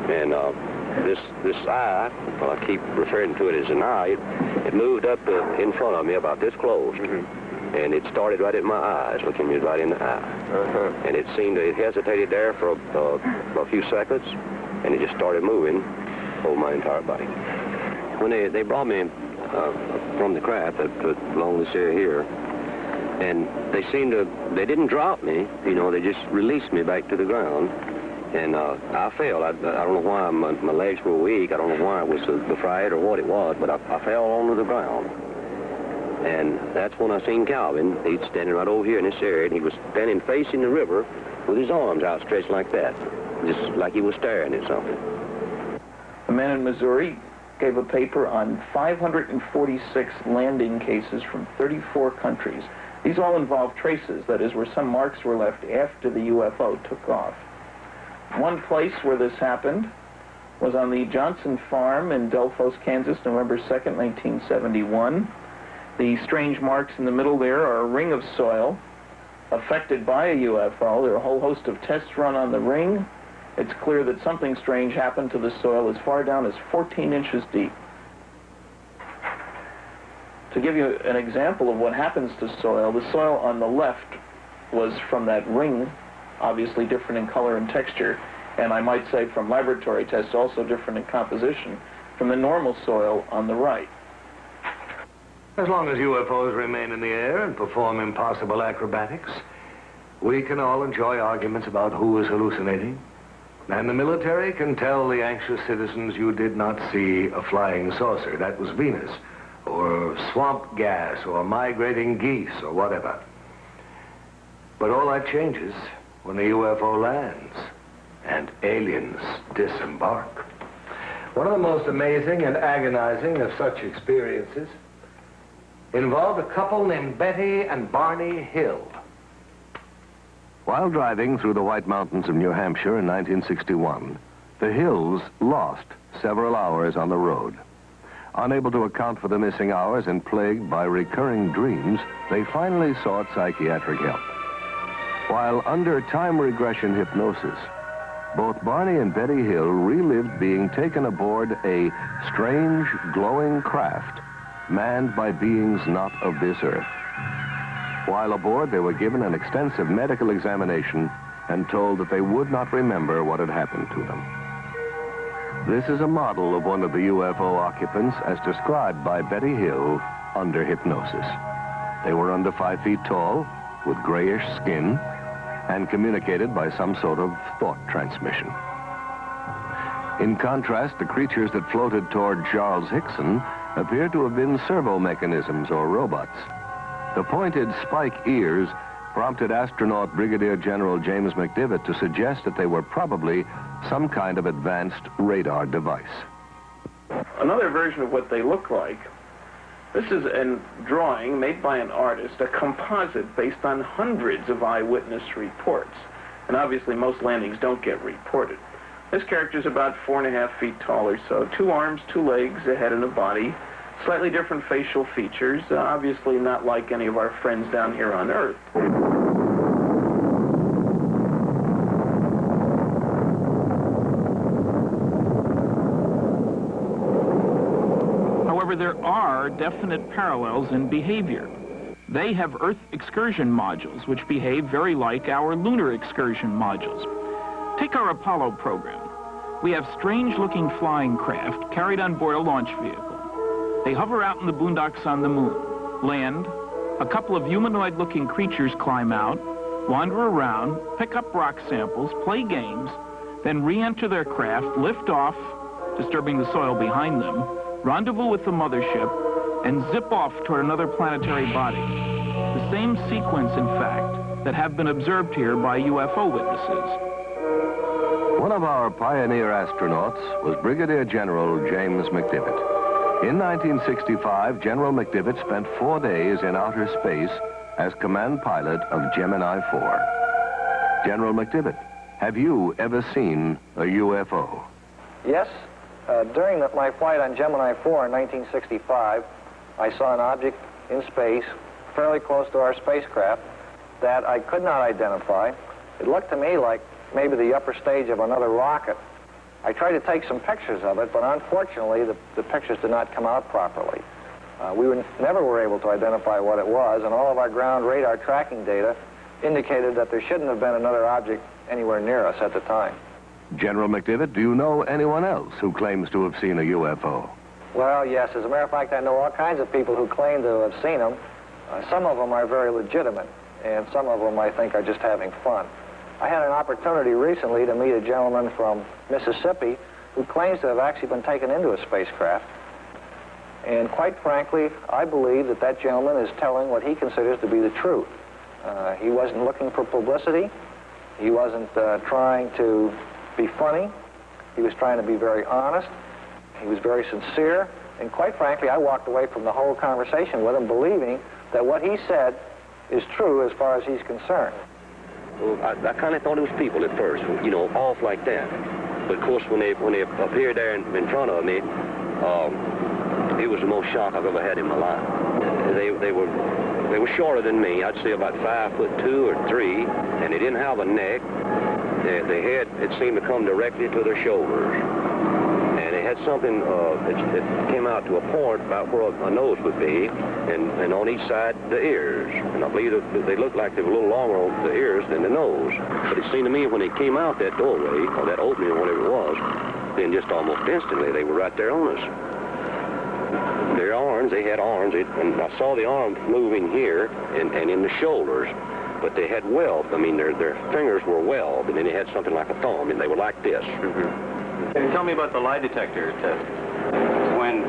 Speaker 5: And this eye, well, I keep referring to it as an eye, it moved up in front of me about this close. Mm-hmm. And it started right at my eyes, looking me right in the eye. Uh-huh. And it hesitated there for a few seconds, and it just started moving over my entire body. When they brought me from the craft along this area here, and they didn't drop me, you know, they just released me back to the ground. And I fell. I don't know why my legs were weak. I don't know why it was the fright or what it was, but I fell onto the ground. And that's when I seen Calvin. He's standing right over here in this area, and he was standing facing the river with his arms outstretched like that, just like he was staring at something.
Speaker 4: A man in Missouri gave a paper on 546 landing cases from 34 countries. These all involve traces, that is, where some marks were left after the UFO took off. One place where this happened was on the Johnson Farm in Delphos, Kansas, November 2nd, 1971. The strange marks in the middle there are a ring of soil affected by a UFO. There are a whole host of tests run on the ring. It's clear that something strange happened to the soil as far down as 14 inches deep. To give you an example of what happens to soil, the soil on the left was from that ring, obviously different in color and texture, and I might say from laboratory tests also different in composition from the normal soil on the right.
Speaker 1: As long as UFOs remain in the air and perform impossible acrobatics, we can all enjoy arguments about who is hallucinating. And the military can tell the anxious citizens you did not see a flying saucer. That was Venus, or swamp gas, or migrating geese, or whatever. But all that changes when the UFO lands and aliens disembark. One of the most amazing and agonizing of such experiences involved a couple named Betty and Barney Hill.
Speaker 2: While driving through the White Mountains of New Hampshire in 1961, the Hills lost several hours on the road. Unable to account for the missing hours and plagued by recurring dreams, they finally sought psychiatric help. While under time regression hypnosis, both Barney and Betty Hill relived being taken aboard a strange, glowing craft manned by beings not of this earth. While aboard, they were given an extensive medical examination and told that they would not remember what had happened to them. This is a model of one of the UFO occupants as described by Betty Hill under hypnosis. They were under 5 feet tall, with grayish skin, and communicated by some sort of thought transmission. In contrast, the creatures that floated toward Charles Hickson appeared to have been servo mechanisms or robots. The pointed spike ears prompted astronaut Brigadier General James McDivitt to suggest that they were probably some kind of advanced radar device.
Speaker 4: Another version of what they look like, this is a drawing made by an artist, a composite based on hundreds of eyewitness reports. And obviously most landings don't get reported. This character's about 4.5 feet tall or so, 2 arms, 2 legs, a head and a body, slightly different facial features, obviously not like any of our friends down here on Earth. However, there are definite parallels in behavior. They have Earth excursion modules, which behave very like our lunar excursion modules. Take our Apollo program. We have strange-looking flying craft carried on board a launch vehicle. They hover out in the boondocks on the moon, land, a couple of humanoid-looking creatures climb out, wander around, pick up rock samples, play games, then re-enter their craft, lift off, disturbing the soil behind them, rendezvous with the mothership, and zip off toward another planetary body. The same sequence, in fact, that have been observed here by UFO witnesses.
Speaker 2: One of our pioneer astronauts was Brigadier General James McDivitt. In 1965, General McDivitt spent 4 days in outer space as command pilot of Gemini 4. General McDivitt, have you ever seen a UFO?
Speaker 19: Yes. During my flight on Gemini 4 in 1965, I saw an object in space fairly close to our spacecraft that I could not identify. It looked to me like maybe the upper stage of another rocket. I tried to take some pictures of it, but unfortunately the pictures did not come out properly. We never were able to identify what it was, and all of our ground radar tracking data indicated that there shouldn't have been another object anywhere near us at the time.
Speaker 2: General McDivitt, do you know anyone else who claims to have seen a UFO?
Speaker 19: Well, yes. As a matter of fact, I know all kinds of people who claim to have seen them. Some of them are very legitimate, and some of them I think are just having fun. I had an opportunity recently to meet a gentleman from Mississippi who claims to have actually been taken into a spacecraft. And quite frankly, I believe that that gentleman is telling what he considers to be the truth. He wasn't looking for publicity. He wasn't trying to be funny. He was trying to be very honest. He was very sincere. And quite frankly, I walked away from the whole conversation with him believing that what he said is true as far as he's concerned.
Speaker 5: Well, I kind of thought it was people at first, you know, off like that. But of course, when they appeared there in front of me, it was the most shock I've ever had in my life. They were shorter than me. I'd say about 5'2" or 3", and they didn't have a neck. Their head, it seemed to come directly to their shoulders. And they had something that came out to a point about where a nose would be, and on each side, the ears. And I believe that they looked like they were a little longer on the ears than the nose. But it seemed to me when they came out that doorway, or that opening, or whatever it was, then just almost instantly, they were right there on us. Their arms, they had arms, and I saw the arms moving here and in the shoulders. But they had weld. I mean, their fingers were weld, and then they had something like a thumb, and they were like this.
Speaker 20: Tell me about the lie detector test. When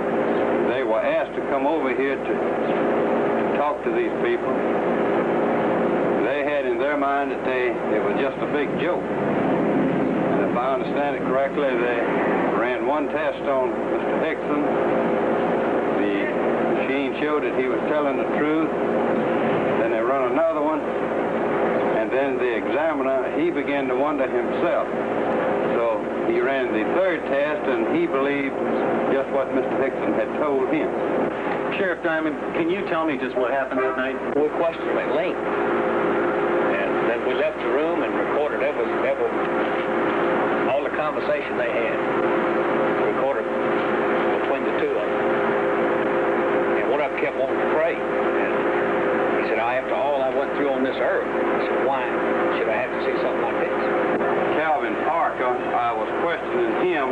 Speaker 20: they were asked to come over here to talk to these people, they had in their mind that it was just a big joke. And if I understand it correctly, they ran one test on Mr. Hickson. The machine showed that he was telling the truth. Then they run another one. And then the examiner, he began to wonder himself. So he ran the third test, and he believed just what Mr. Hickson had told him.
Speaker 21: Sheriff Diamond, can you tell me just what happened that night?
Speaker 22: We questioned them at length. And then we left the room and recorded every all the conversation they had. Recorded between the two of them. And one of them kept wanting to pray. And he said, after all I went through on this earth, I said, why should I have to see something like this?
Speaker 20: Calvin Parker, I was questioning him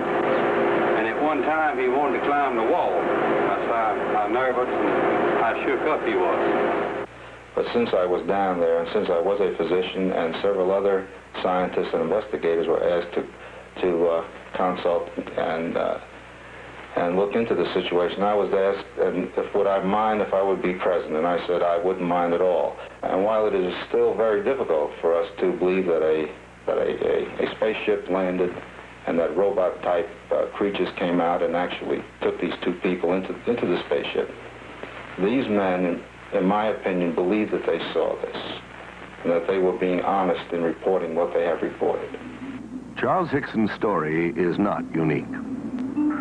Speaker 20: one time he wanted to climb the wall. That's how nervous and how shook up he was.
Speaker 6: But since I was down there, and since I was a physician, and several other scientists and investigators were asked to consult and look into the situation, I was asked if would I mind if I would be present, and I said I wouldn't mind at all. And while it is still very difficult for us to believe that a spaceship landed and that robot-type creatures came out and actually took these two people into the spaceship, these men, in my opinion, believed that they saw this and that they were being honest in reporting what they have reported.
Speaker 2: Charles Hickson's story is not unique.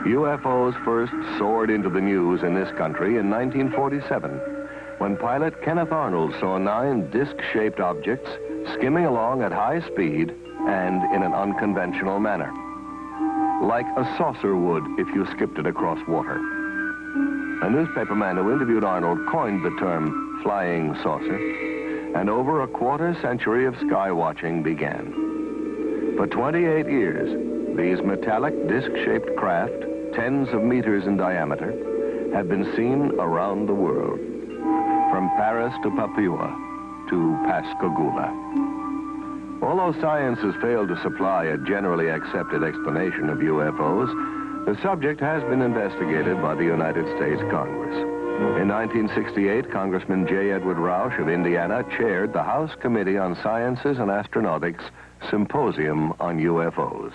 Speaker 2: UFOs first soared into the news in this country in 1947, when pilot Kenneth Arnold saw 9 disc-shaped objects skimming along at high speed and in an unconventional manner, like a saucer would if you skipped it across water. A newspaperman who interviewed Arnold coined the term flying saucer, and over a quarter-century of sky watching began. For 28 years, these metallic disc-shaped craft, tens of meters in diameter, have been seen around the world, from Paris to Papua to Pascagoula. Although science has failed to supply a generally accepted explanation of UFOs, the subject has been investigated by the United States Congress. In 1968, Congressman J. Edward Roush of Indiana chaired the House Committee on Sciences and Astronautics Symposium on UFOs.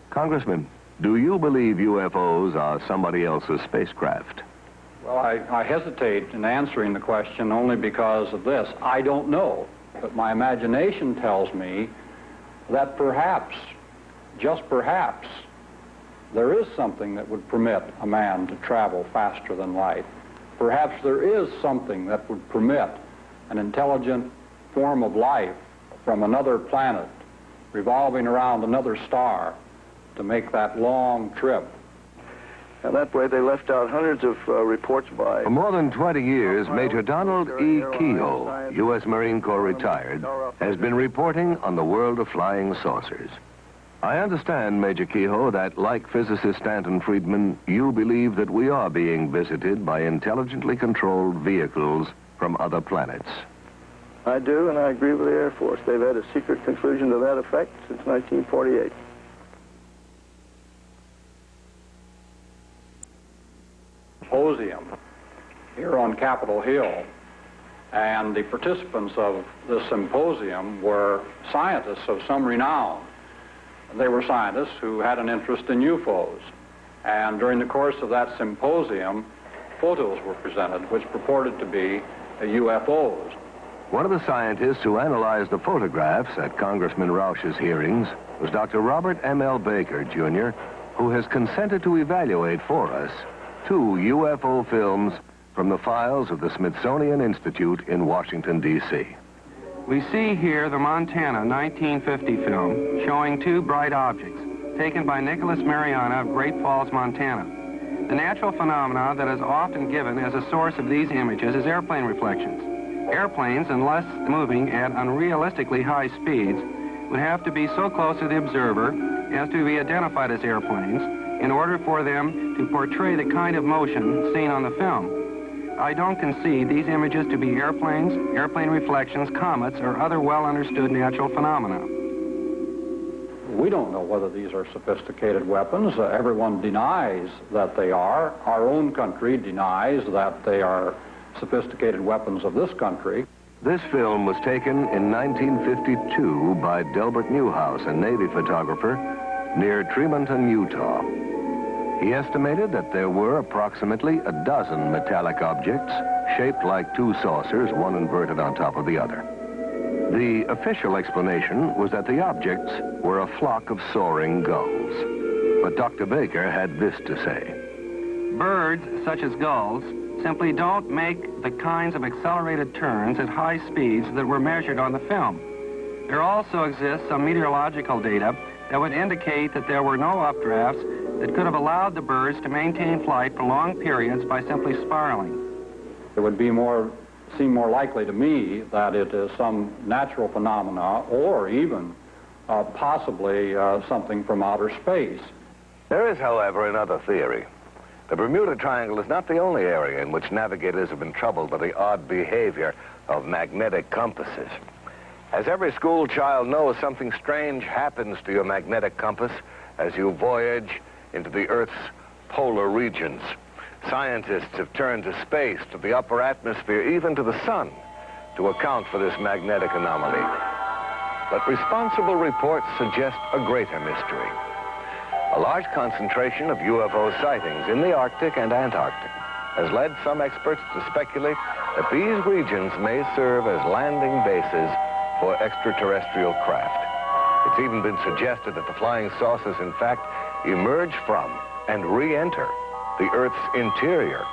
Speaker 2: Congressman, do you believe UFOs are somebody else's spacecraft?
Speaker 8: Well, I hesitate in answering the question only because of this. I don't know, but my imagination tells me that perhaps, just perhaps, there is something that would permit a man to travel faster than light. Perhaps there is something that would permit an intelligent form of life from another planet revolving around another star to make that long trip.
Speaker 23: And that way they left out hundreds of reports by...
Speaker 2: For more than 20 years, Major Donald E. Kehoe, U.S. Marine Corps retired, has been reporting on the world of flying saucers. I understand, Major Kehoe, that like physicist Stanton Friedman, you believe that we are being visited by intelligently controlled vehicles from other planets.
Speaker 23: I do, and I agree with the Air Force. They've had a secret conclusion to that effect since 1948.
Speaker 8: Symposium here on Capitol Hill, and the participants of this symposium were scientists of some renown. They were scientists who had an interest in UFOs, and during the course of that symposium, photos were presented which purported to be UFOs.
Speaker 2: One of the scientists who analyzed the photographs at Congressman Roush's hearings was Dr. Robert M.L. Baker, Jr., who has consented to evaluate for us 2 UFO films from the files of the Smithsonian Institute in Washington, D.C.
Speaker 24: We see here the Montana 1950 film showing 2 bright objects taken by Nicholas Mariana of Great Falls, Montana. The natural phenomena that is often given as a source of these images is airplane reflections. Airplanes, unless moving at unrealistically high speeds, would have to be so close to the observer as to be identified as airplanes in order for them to portray the kind of motion seen on the film. I don't concede these images to be airplanes, airplane reflections, comets, or other well-understood natural phenomena.
Speaker 8: We don't know whether these are sophisticated weapons. Everyone denies that they are. Our own country denies that they are sophisticated weapons of this country.
Speaker 2: This film was taken in 1952 by Delbert Newhouse, a Navy photographer, near Tremonton, Utah. He estimated that there were approximately a dozen metallic objects shaped like 2 saucers, one inverted on top of the other. The official explanation was that the objects were a flock of soaring gulls. But Dr. Baker had this to say.
Speaker 24: Birds, such as gulls, simply don't make the kinds of accelerated turns at high speeds that were measured on the film. There also exists some meteorological data that would indicate that there were no updrafts that could have allowed the birds to maintain flight for long periods by simply spiraling.
Speaker 8: It would be seem more likely to me that it is some natural phenomena or even possibly something from outer space.
Speaker 2: There is, however, another theory. The Bermuda Triangle is not the only area in which navigators have been troubled by the odd behavior of magnetic compasses. As every school child knows, something strange happens to your magnetic compass as you voyage into the Earth's polar regions. Scientists have turned to space, to the upper atmosphere, even to the sun, to account for this magnetic anomaly. But responsible reports suggest a greater mystery. A large concentration of UFO sightings in the Arctic and Antarctic has led some experts to speculate that these regions may serve as landing bases for extraterrestrial craft. It's even been suggested that the flying saucers, in fact, emerge from and re-enter the Earth's interior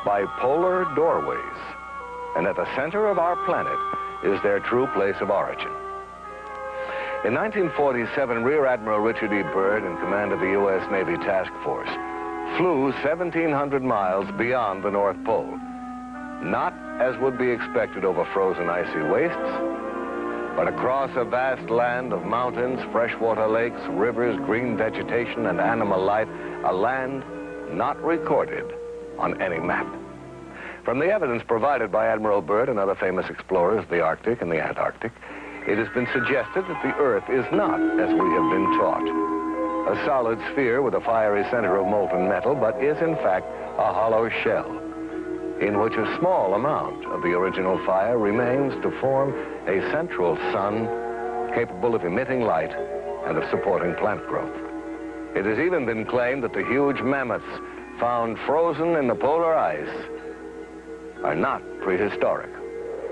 Speaker 2: by polar doorways, and at the center of our planet is their true place of origin. In 1947, Rear Admiral Richard E. Byrd, in command of the U.S. Navy Task Force, flew 1,700 miles beyond the North Pole, not as would be expected over frozen icy wastes, but across a vast land of mountains, freshwater lakes, rivers, green vegetation, and animal life, a land not recorded on any map. From the evidence provided by Admiral Byrd and other famous explorers of the Arctic and the Antarctic, it has been suggested that the Earth is not as we have been taught, a solid sphere with a fiery center of molten metal, but is in fact a hollow shell in which a small amount of the original fire remains to form a central sun capable of emitting light and of supporting plant growth. It has even been claimed that the huge mammoths found frozen in the polar ice are not prehistoric,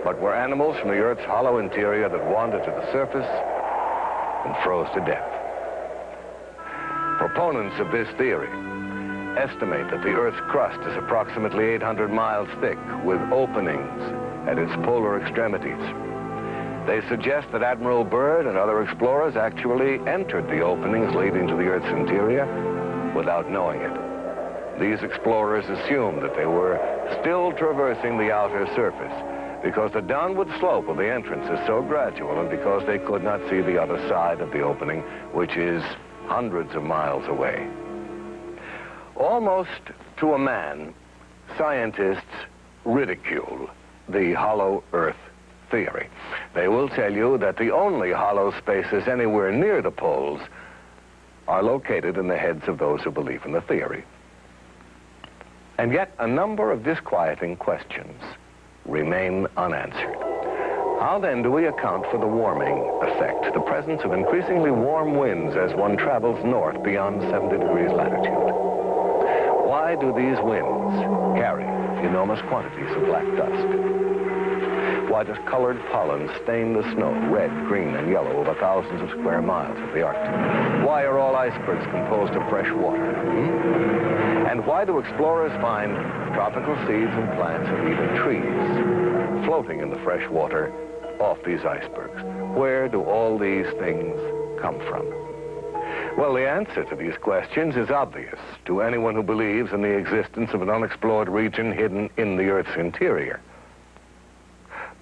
Speaker 2: but were animals from the Earth's hollow interior that wandered to the surface and froze to death. Proponents of this theory estimate that the Earth's crust is approximately 800 miles thick, with openings at its polar extremities. They suggest that Admiral Byrd and other explorers actually entered the openings leading to the Earth's interior without knowing it. These explorers assumed that they were still traversing the outer surface because the downward slope of the entrance is so gradual and because they could not see the other side of the opening, which is hundreds of miles away. Almost to a man, scientists ridicule the hollow Earth theory. They will tell you that the only hollow spaces anywhere near the poles are located in the heads of those who believe in the theory. And yet, a number of disquieting questions remain unanswered. How then do we account for the warming effect, the presence of increasingly warm winds as one travels north beyond 70 degrees latitude? Why do these winds carry enormous quantities of black dust? Why does colored pollen stain the snow red, green, and yellow over thousands of square miles of the Arctic? Why are all icebergs composed of fresh water? And why do explorers find tropical seeds and plants and even trees floating in the fresh water off these icebergs? Where do all these things come from? Well, the answer to these questions is obvious to anyone who believes in the existence of an unexplored region hidden in the Earth's interior.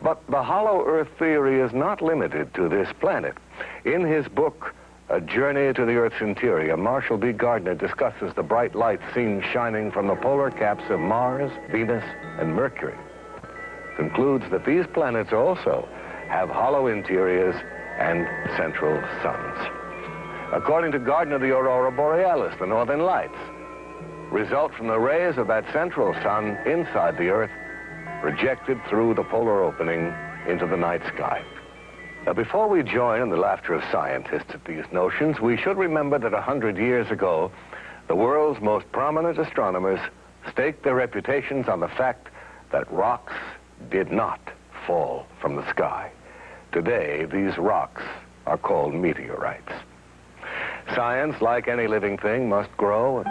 Speaker 2: But the hollow Earth theory is not limited to this planet. In his book, A Journey to the Earth's Interior, Marshall B. Gardner discusses the bright light seen shining from the polar caps of Mars, Venus, and Mercury. Concludes that these planets also have hollow interiors and central suns. According to Gardner, the aurora borealis, the northern lights, result from the rays of that central sun inside the Earth, projected through the polar opening into the night sky. Now, before we join in the laughter of scientists at these notions, we should remember that 100 years ago, the world's most prominent astronomers staked their reputations on the fact that rocks did not fall from the sky. Today, these rocks are called meteorites. Science, like any living thing, must grow.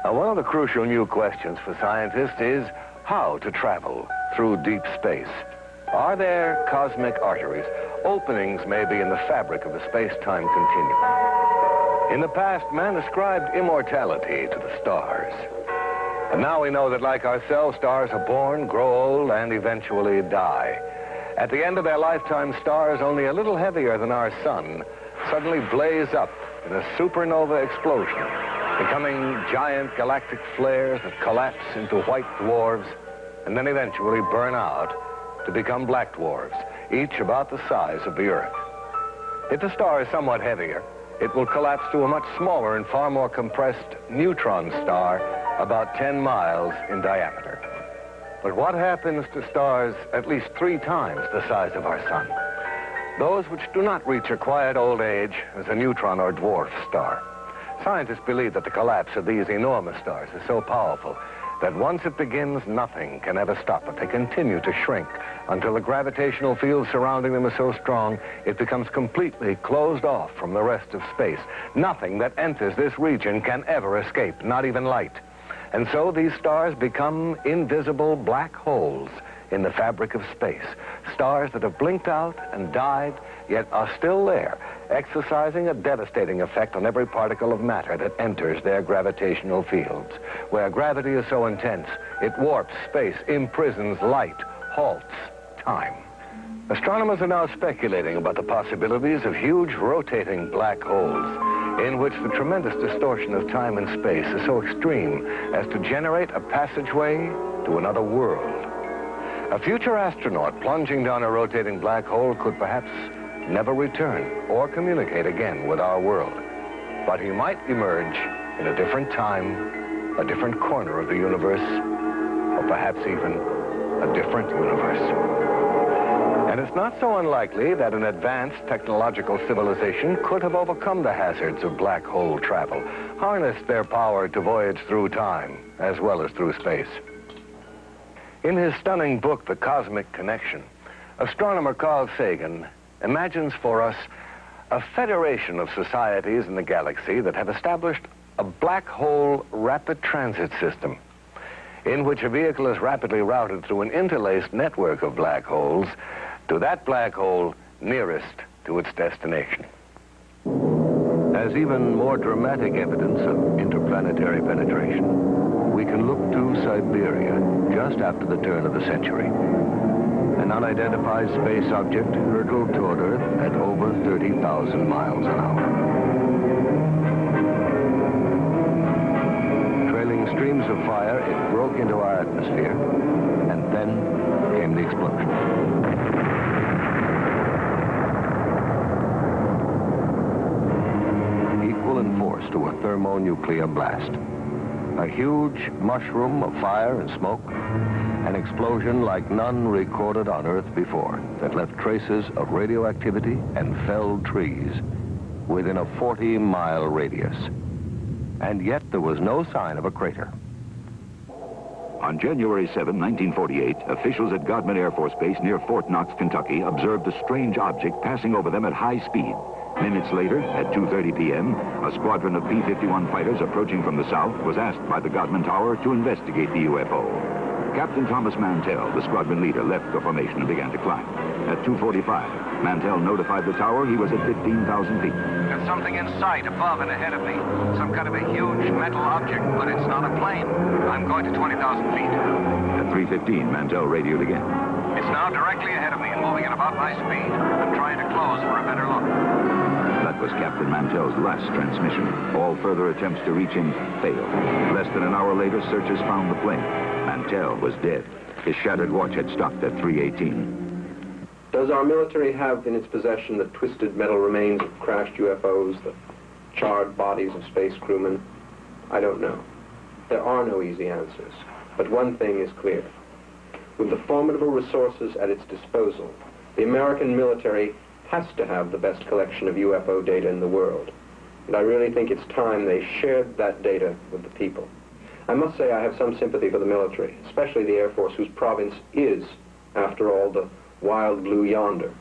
Speaker 2: Now, one of the crucial new questions for scientists is how to travel through deep space. Are there cosmic arteries, openings maybe in the fabric of the space-time continuum? In the past, man ascribed immortality to the stars. And now we know that, like ourselves, stars are born, grow old, and eventually die. At the end of their lifetime, stars only a little heavier than our sun suddenly blaze up in a supernova explosion
Speaker 1: becoming giant galactic flares that collapse into white dwarfs and then eventually burn out to become black dwarfs, each about the size of the Earth. If the star is somewhat heavier, it will collapse to a much smaller and far more compressed neutron star about 10 miles in diameter. But what happens to stars at least 3 times the size of our sun? Those which do not reach a quiet old age as a neutron or dwarf star. Scientists believe that the collapse of these enormous stars is so powerful that once it begins, nothing can ever stop it. They continue to shrink until the gravitational field surrounding them is so strong it becomes completely closed off from the rest of space. Nothing that enters this region can ever escape, not even light. And so these stars become invisible black holes in the fabric of space. Stars that have blinked out and died, yet are still there, exercising a devastating effect on every particle of matter that enters their gravitational fields, where gravity is so intense, it warps space, imprisons light, halts time. Astronomers are now speculating about the possibilities of huge rotating black holes in which the tremendous distortion of time and space is so extreme as to generate a passageway to another world. A future astronaut plunging down a rotating black hole could perhaps never return or communicate again with our world. But he might emerge in a different time, a different corner of the universe, or perhaps even a different universe. And it's not so unlikely that an advanced technological civilization could have overcome the hazards of black hole travel, harnessed their power to voyage through time as well as through space. In his stunning book, The Cosmic Connection, astronomer Carl Sagan imagines for us a federation of societies in the galaxy that have established a black hole rapid transit system in which a vehicle is rapidly routed through an interlaced network of black holes to that black hole nearest to its destination.
Speaker 2: As even more dramatic evidence of interplanetary penetration, we can look to Siberia just after the turn of the century. An unidentified space object hurtled toward Earth at over 30,000 miles an hour. Trailing streams of fire, it broke into our atmosphere, and then came the explosion. Equal in force to a thermonuclear blast. A huge mushroom of fire and smoke, an explosion like none recorded on Earth before that left traces of radioactivity and felled trees within a 40-mile radius. And yet there was no sign of a crater.
Speaker 3: On January 7, 1948, officials at Godman Air Force Base near Fort Knox, Kentucky, observed a strange object passing over them at high speed. Minutes later, at 2:30 p.m., a squadron of B-51 fighters approaching from the south was asked by the Godman Tower to investigate the UFO. Captain Thomas Mantell, the squadron leader, left the formation and began to climb. At 2:45, Mantell notified the tower he was at 15,000 feet.
Speaker 24: There's something in sight above and ahead of me. Some kind of a huge metal object, but it's not a plane. I'm going to 20,000 feet.
Speaker 3: At 3:15, Mantell radioed again.
Speaker 24: It's now directly ahead of me and moving at about my speed. I'm trying to close for a better look.
Speaker 3: That was Captain Mantell's last transmission. All further attempts to reach him failed. Less than an hour later, searchers found the plane. Mantell was dead. His shattered watch had stopped at 3:18.
Speaker 11: Does our military have in its possession the twisted metal remains of crashed UFOs, the charred bodies of space crewmen? I don't know. There are no easy answers. But one thing is clear. With the formidable resources at its disposal, the American military has to have the best collection of UFO data in the world. And I really think it's time they shared that data with the people. I must say I have some sympathy for the military, especially the Air Force, whose province is, after all, the wild blue yonder.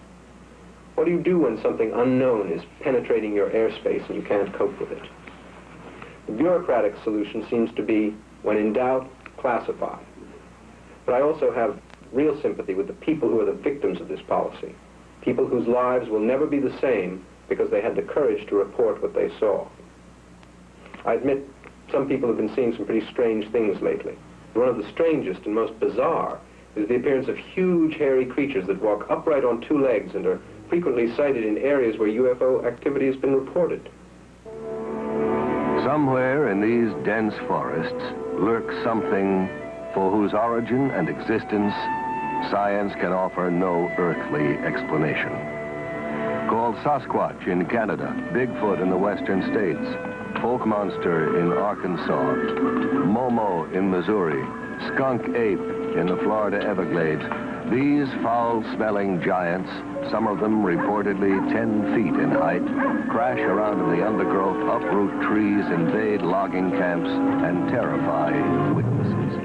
Speaker 11: What do you do when something unknown is penetrating your airspace and you can't cope with it? The bureaucratic solution seems to be, when in doubt, classify. But I also have real sympathy with the people who are the victims of this policy. People whose lives will never be the same because they had the courage to report what they saw. I admit some people have been seeing some pretty strange things lately. One of the strangest and most bizarre is the appearance of huge hairy creatures that walk upright on 2 legs and are frequently sighted in areas where UFO activity has been reported.
Speaker 2: Somewhere in these dense forests lurks something for whose origin and existence science can offer no earthly explanation. Called Sasquatch in Canada, Bigfoot in the western states, Folk Monster in Arkansas, Momo in Missouri, Skunk Ape in the Florida Everglades, these foul-smelling giants, some of them reportedly 10 feet in height, crash around in the undergrowth, uproot trees, invade logging camps, and terrify witnesses.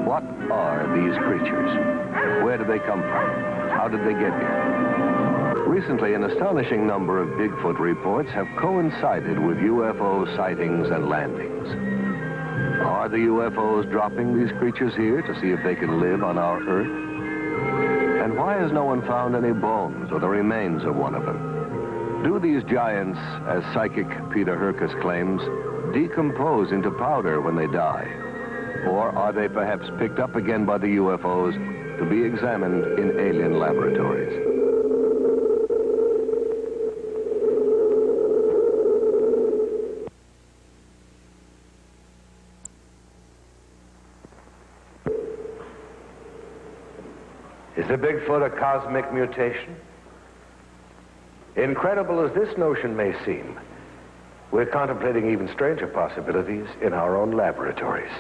Speaker 2: What are these creatures? Where do they come from? How did they get here? Recently, an astonishing number of Bigfoot reports have coincided with UFO sightings and landings. Are the UFOs dropping these creatures here to see if they can live on our Earth? And why has no one found any bones or the remains of one of them? Do these giants, as psychic Peter Herkus claims, decompose into powder when they die? Or are they perhaps picked up again by the UFOs to be examined in alien laboratories?
Speaker 1: Is the Bigfoot a cosmic mutation? Incredible as this notion may seem, we're contemplating even stranger possibilities in our own laboratories.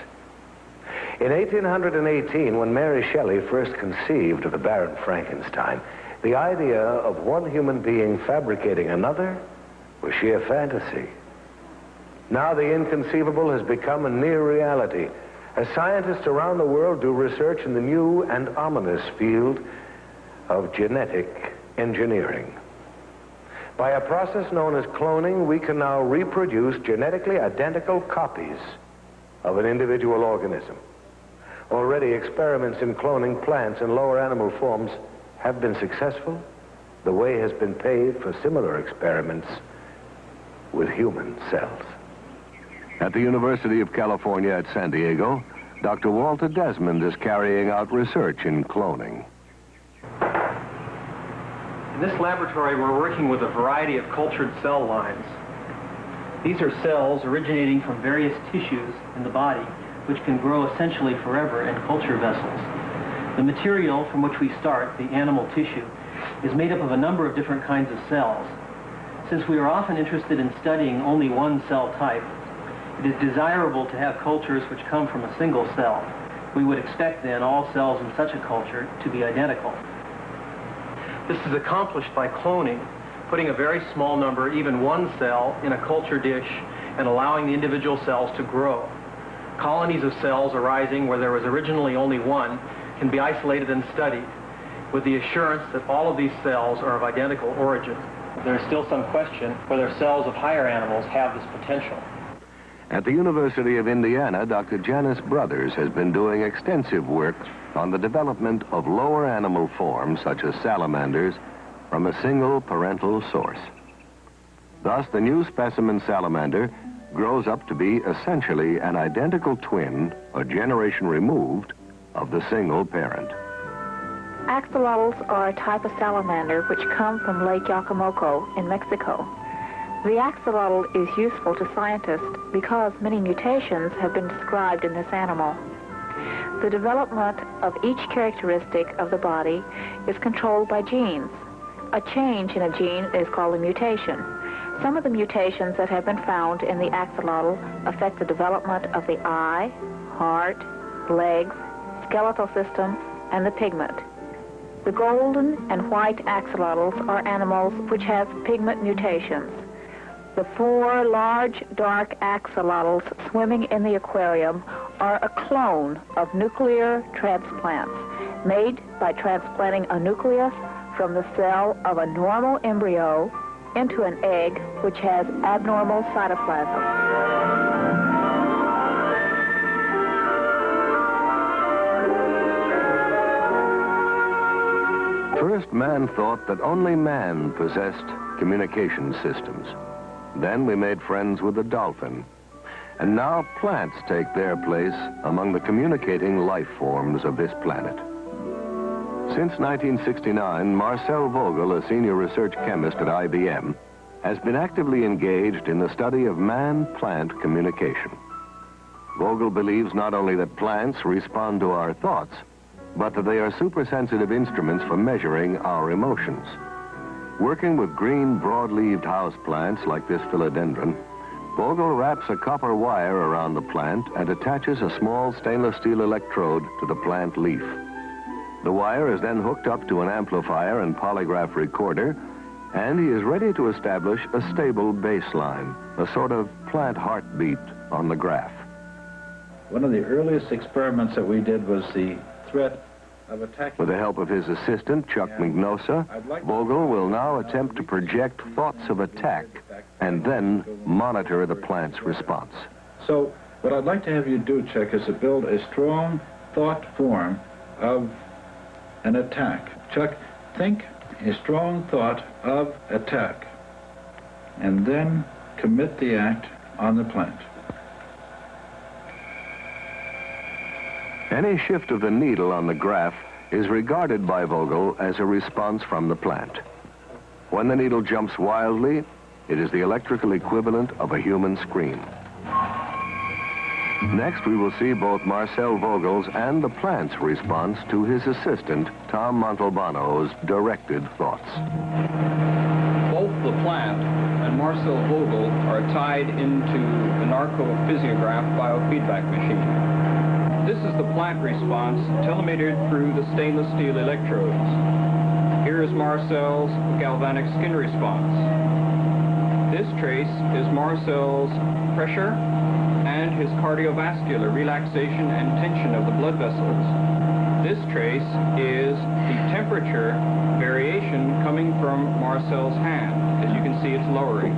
Speaker 1: In 1818, when Mary Shelley first conceived of the Baron Frankenstein, the idea of one human being fabricating another was sheer fantasy. Now the inconceivable has become a near reality, as scientists around the world do research in the new and ominous field of genetic engineering. By a process known as cloning, we can now reproduce genetically identical copies of an individual organism. Already, experiments in cloning plants and lower animal forms have been successful. The way has been paved for similar experiments with human cells.
Speaker 2: At the University of California at San Diego, Dr. Walter Desmond is carrying out research in cloning.
Speaker 7: In this laboratory, we're working with a variety of cultured cell lines. These are cells originating from various tissues in the body, which can grow essentially forever in culture vessels. The material from which we start, the animal tissue, is made up of a number of different kinds of cells. Since we are often interested in studying only one cell type, it is desirable to have cultures which come from a single cell. We would expect then all cells in such a culture to be identical. This is accomplished by cloning, putting a very small number, even one cell, in a culture dish and allowing the individual cells to grow. Colonies of cells arising where there was originally only one can be isolated and studied with the assurance that all of these cells are of identical origin. There is still some question whether cells of higher animals have this potential.
Speaker 2: At the University of Indiana, Dr. Janice Brothers has been doing extensive work on the development of lower animal forms, such as salamanders, from a single parental source. Thus, the new specimen salamander grows up to be essentially an identical twin, a generation removed, of the single parent.
Speaker 9: Axolotls are a type of salamander which come from Lake Yacumoco in Mexico. The axolotl is useful to scientists because many mutations have been described in this animal. The development of each characteristic of the body is controlled by genes. A change in a gene is called a mutation. Some of the mutations that have been found in the axolotl affect the development of the eye, heart, legs, skeletal system, and the pigment. The golden and white axolotls are animals which have pigment mutations. The 4 large, dark axolotls swimming in the aquarium are a clone of nuclear transplants made by transplanting a nucleus from the cell of a normal embryo into an egg which has abnormal cytoplasm.
Speaker 2: First, man thought that only man possessed communication systems. Then we made friends with the dolphin. And now plants take their place among the communicating life forms of this planet. Since 1969, Marcel Vogel, a senior research chemist at IBM, has been actively engaged in the study of man-plant communication. Vogel believes not only that plants respond to our thoughts, but that they are supersensitive instruments for measuring our emotions. Working with green, broad-leaved houseplants like this philodendron, Vogel wraps a copper wire around the plant and attaches a small stainless steel electrode to the plant leaf. The wire is then hooked up to an amplifier and polygraph recorder, and he is ready to establish a stable baseline, a sort of plant heartbeat on the graph.
Speaker 10: One of the earliest experiments that we did was the threat of attack.
Speaker 2: With the help of his assistant, Chuck Mignosa, Vogel will now attempt to project thoughts of attack and then monitor the plant's response.
Speaker 10: So what I'd like to have you do, Chuck, is to build a strong thought form of an attack. Chuck, think a strong thought of attack and then commit the act on the plant.
Speaker 2: Any shift of the needle on the graph is regarded by Vogel as a response from the plant. When the needle jumps wildly, it is the electrical equivalent of a human scream. Next, we will see both Marcel Vogel's and the plant's response to his assistant, Tom Montalbano's directed thoughts.
Speaker 8: Both the plant and Marcel Vogel are tied into the narcophysiograph biofeedback machine. This is the plant response telemetered through the stainless steel electrodes. Here is Marcel's galvanic skin response. This trace is Marcel's pressure and his cardiovascular relaxation and tension of the blood vessels. This trace is the temperature variation coming from Marcel's hand. As you can see, it's lowering.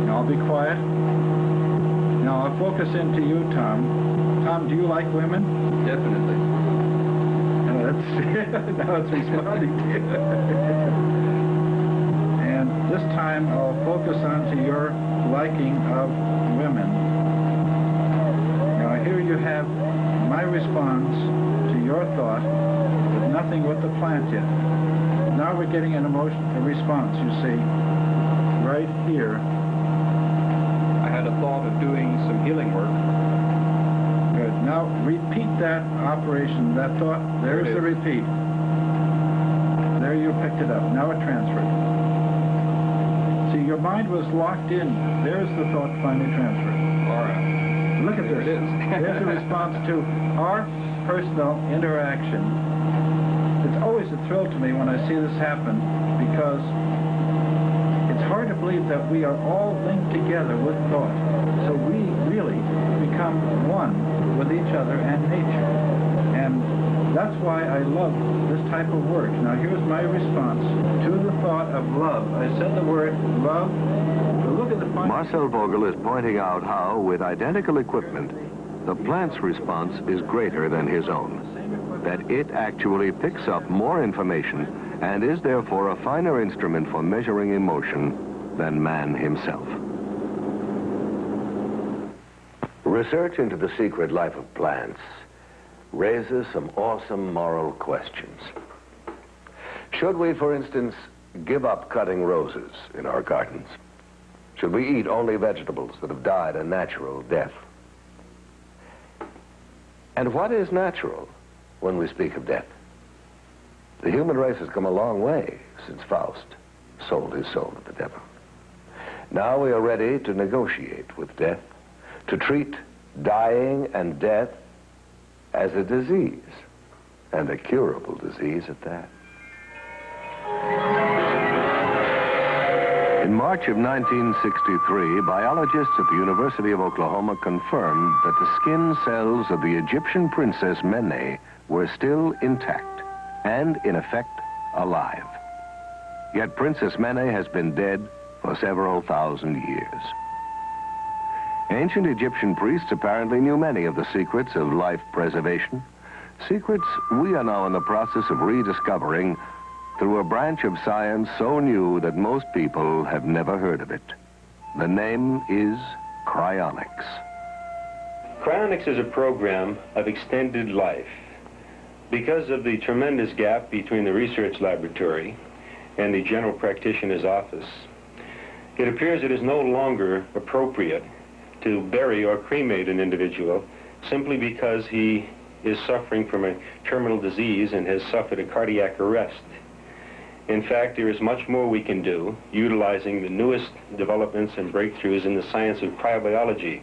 Speaker 10: Now I'll be quiet. Now I'll focus into you, Tom. Tom, do you like women?
Speaker 8: Definitely.
Speaker 10: Now it's responding to you. And this time I'll focus onto your liking of women. Now here you have my response to your thought, but nothing with the plant yet. Now we're getting an emotion, a response, you see, right here.
Speaker 8: I had a thought of doing some healing work.
Speaker 10: Good. Now repeat that operation, that thought. There's the repeat. There you picked it up. Now it transferred. See, your mind was locked in. There's the thought finally transferred.
Speaker 8: All right.
Speaker 10: Look at this.
Speaker 8: There it is.
Speaker 10: There's a response to our personal interaction. It's always a thrill to me when I see this happen, because it's hard to believe that we are all linked together with thought. So we really become one with each other and nature. And that's why I love this type of work. Now here's my response to the thought of love. I said the word love. Look at the
Speaker 2: Marcel Vogel is pointing out how, with identical equipment, the plant's response is greater than his own. That it actually picks up more information and is therefore a finer instrument for measuring emotion than man himself.
Speaker 1: Research into the secret life of plants raises some awesome moral questions. Should we, for instance, give up cutting roses in our gardens? Should we eat only vegetables that have died a natural death? And what is natural when we speak of death? The human race has come a long way since Faust sold his soul to the devil. Now we are ready to negotiate with death, to treat dying and death as a disease, and a curable disease at that. In March of 1963, biologists at the University of Oklahoma confirmed that the skin cells of the Egyptian princess Mene were still intact and, in effect, alive. Yet Princess Mene has been dead for several thousand years. Ancient Egyptian priests apparently knew many of the secrets of life preservation, secrets we are now in the process of rediscovering through a branch of science so new that most people have never heard of it. The name is cryonics.
Speaker 12: Cryonics is a program of extended life Because of the tremendous gap between the research laboratory and the general practitioner's office, it appears it is no longer appropriate to bury or cremate an individual simply because he is suffering from a terminal disease and has suffered a cardiac arrest. In fact, there is much more we can do utilizing the newest developments and breakthroughs in the science of cryobiology.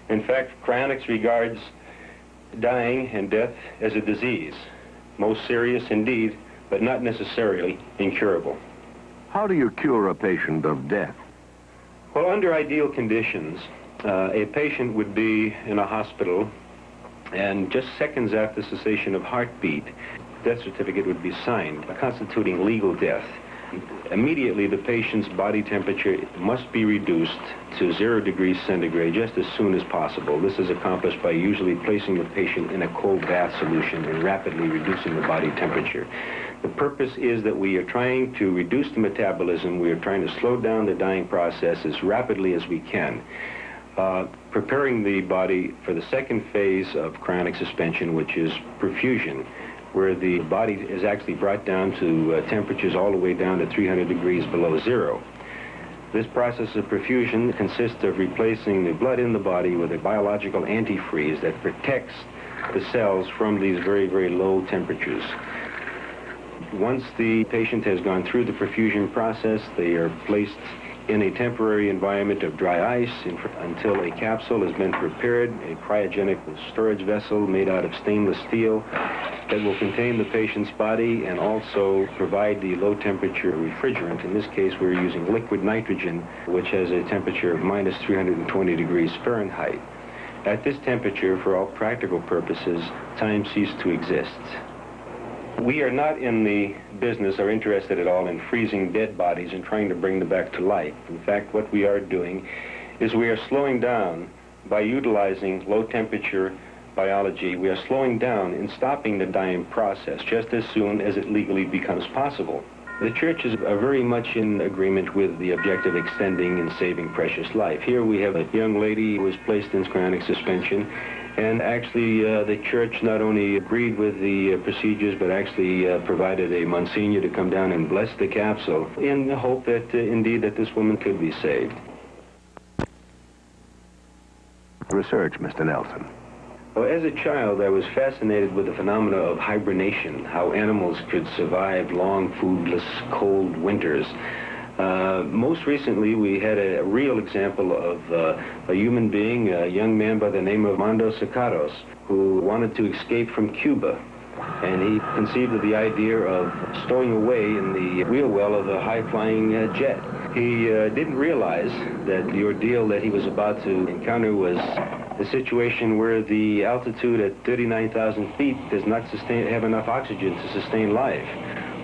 Speaker 12: In fact, cryonics regards dying and death as a disease, most serious indeed, but not necessarily incurable.
Speaker 2: How do you cure a patient of death?
Speaker 12: Well, under ideal conditions, a patient would be in a hospital, and just seconds after cessation of heartbeat, death certificate would be signed, constituting legal death. Immediately, the patient's body temperature must be reduced to 0 degrees centigrade just as soon as possible. This is accomplished by usually placing the patient in a cold bath solution and rapidly reducing the body temperature. The purpose is that we are trying to reduce the metabolism. We are trying to slow down the dying process as rapidly as we can. Preparing the body for the second phase of cryonic suspension, which is perfusion, where the body is actually brought down to temperatures all the way down to 300 degrees below zero. This process of perfusion consists of replacing the blood in the body with a biological antifreeze that protects the cells from these very, very low temperatures. Once the patient has gone through the perfusion process, they are placed in a temporary environment of dry ice until a capsule has been prepared, a cryogenic storage vessel made out of stainless steel that will contain the patient's body and also provide the low temperature refrigerant. In this case, we're using liquid nitrogen, which has a temperature of minus 320 degrees Fahrenheit. At this temperature, for all practical purposes, time ceased to exist. We are not in the business or interested at all in freezing dead bodies and trying to bring them back to life. In fact, what we are doing is we are slowing down by utilizing low temperature biology. We are slowing down and stopping the dying process just as soon as it legally becomes possible. The churches are very much in agreement with the objective of extending and saving precious life. Here we have a young lady who was placed in cryonic suspension, and actually the church not only agreed with the procedures, but actually provided a Monsignor to come down and bless the capsule in the hope that indeed that this woman could be saved.
Speaker 2: Research, Mr. Nelson.
Speaker 12: Well, as a child, I was fascinated with the phenomena of hibernation, how animals could survive long, foodless, cold winters. Most recently, we had a real example of a human being, a young man by the name of Armando Sicaros, who wanted to escape from Cuba. And he conceived of the idea of stowing away in the wheel well of a high-flying jet. He didn't realize that the ordeal that he was about to encounter was a situation where the altitude at 39,000 feet does not have enough oxygen to sustain life,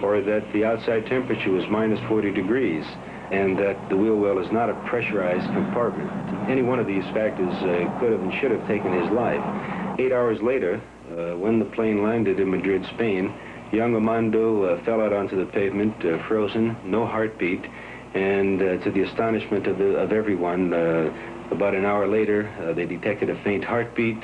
Speaker 12: or that the outside temperature was minus 40 degrees, and that the wheel well is not a pressurized compartment. Any one of these factors could have and should have taken his life. 8 hours later, when the plane landed in Madrid, Spain, young Armando fell out onto the pavement, frozen, no heartbeat, and to the astonishment of everyone, about an hour later, they detected a faint heartbeat,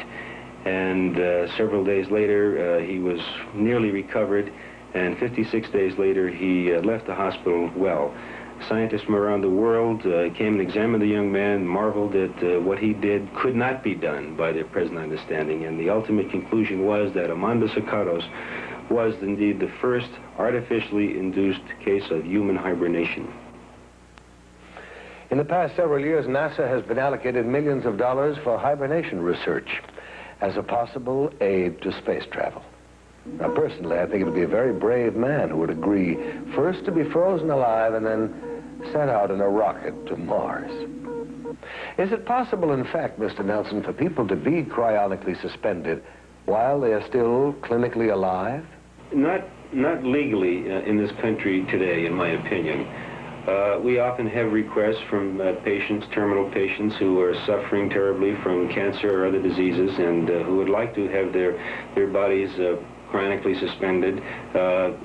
Speaker 12: and several days later, he was nearly recovered, and 56 days later, he left the hospital well. Scientists from around the world came and examined the young man, marveled at what he did could not be done by their present understanding, and the ultimate conclusion was that Armando Sicaros was indeed the first artificially induced case of human hibernation.
Speaker 1: In the past several years, NASA has been allocated millions of dollars for hibernation research as a possible aid to space travel. Now, personally, I think it would be a very brave man who would agree first to be frozen alive and then sent out in a rocket to Mars. Is it possible, in fact, Mr. Nelson, for people to be cryonically suspended while they are still clinically alive?
Speaker 12: Not legally in this country today, in my opinion. We often have requests from patients, terminal patients, who are suffering terribly from cancer or other diseases and who would like to have their bodies cryonically suspended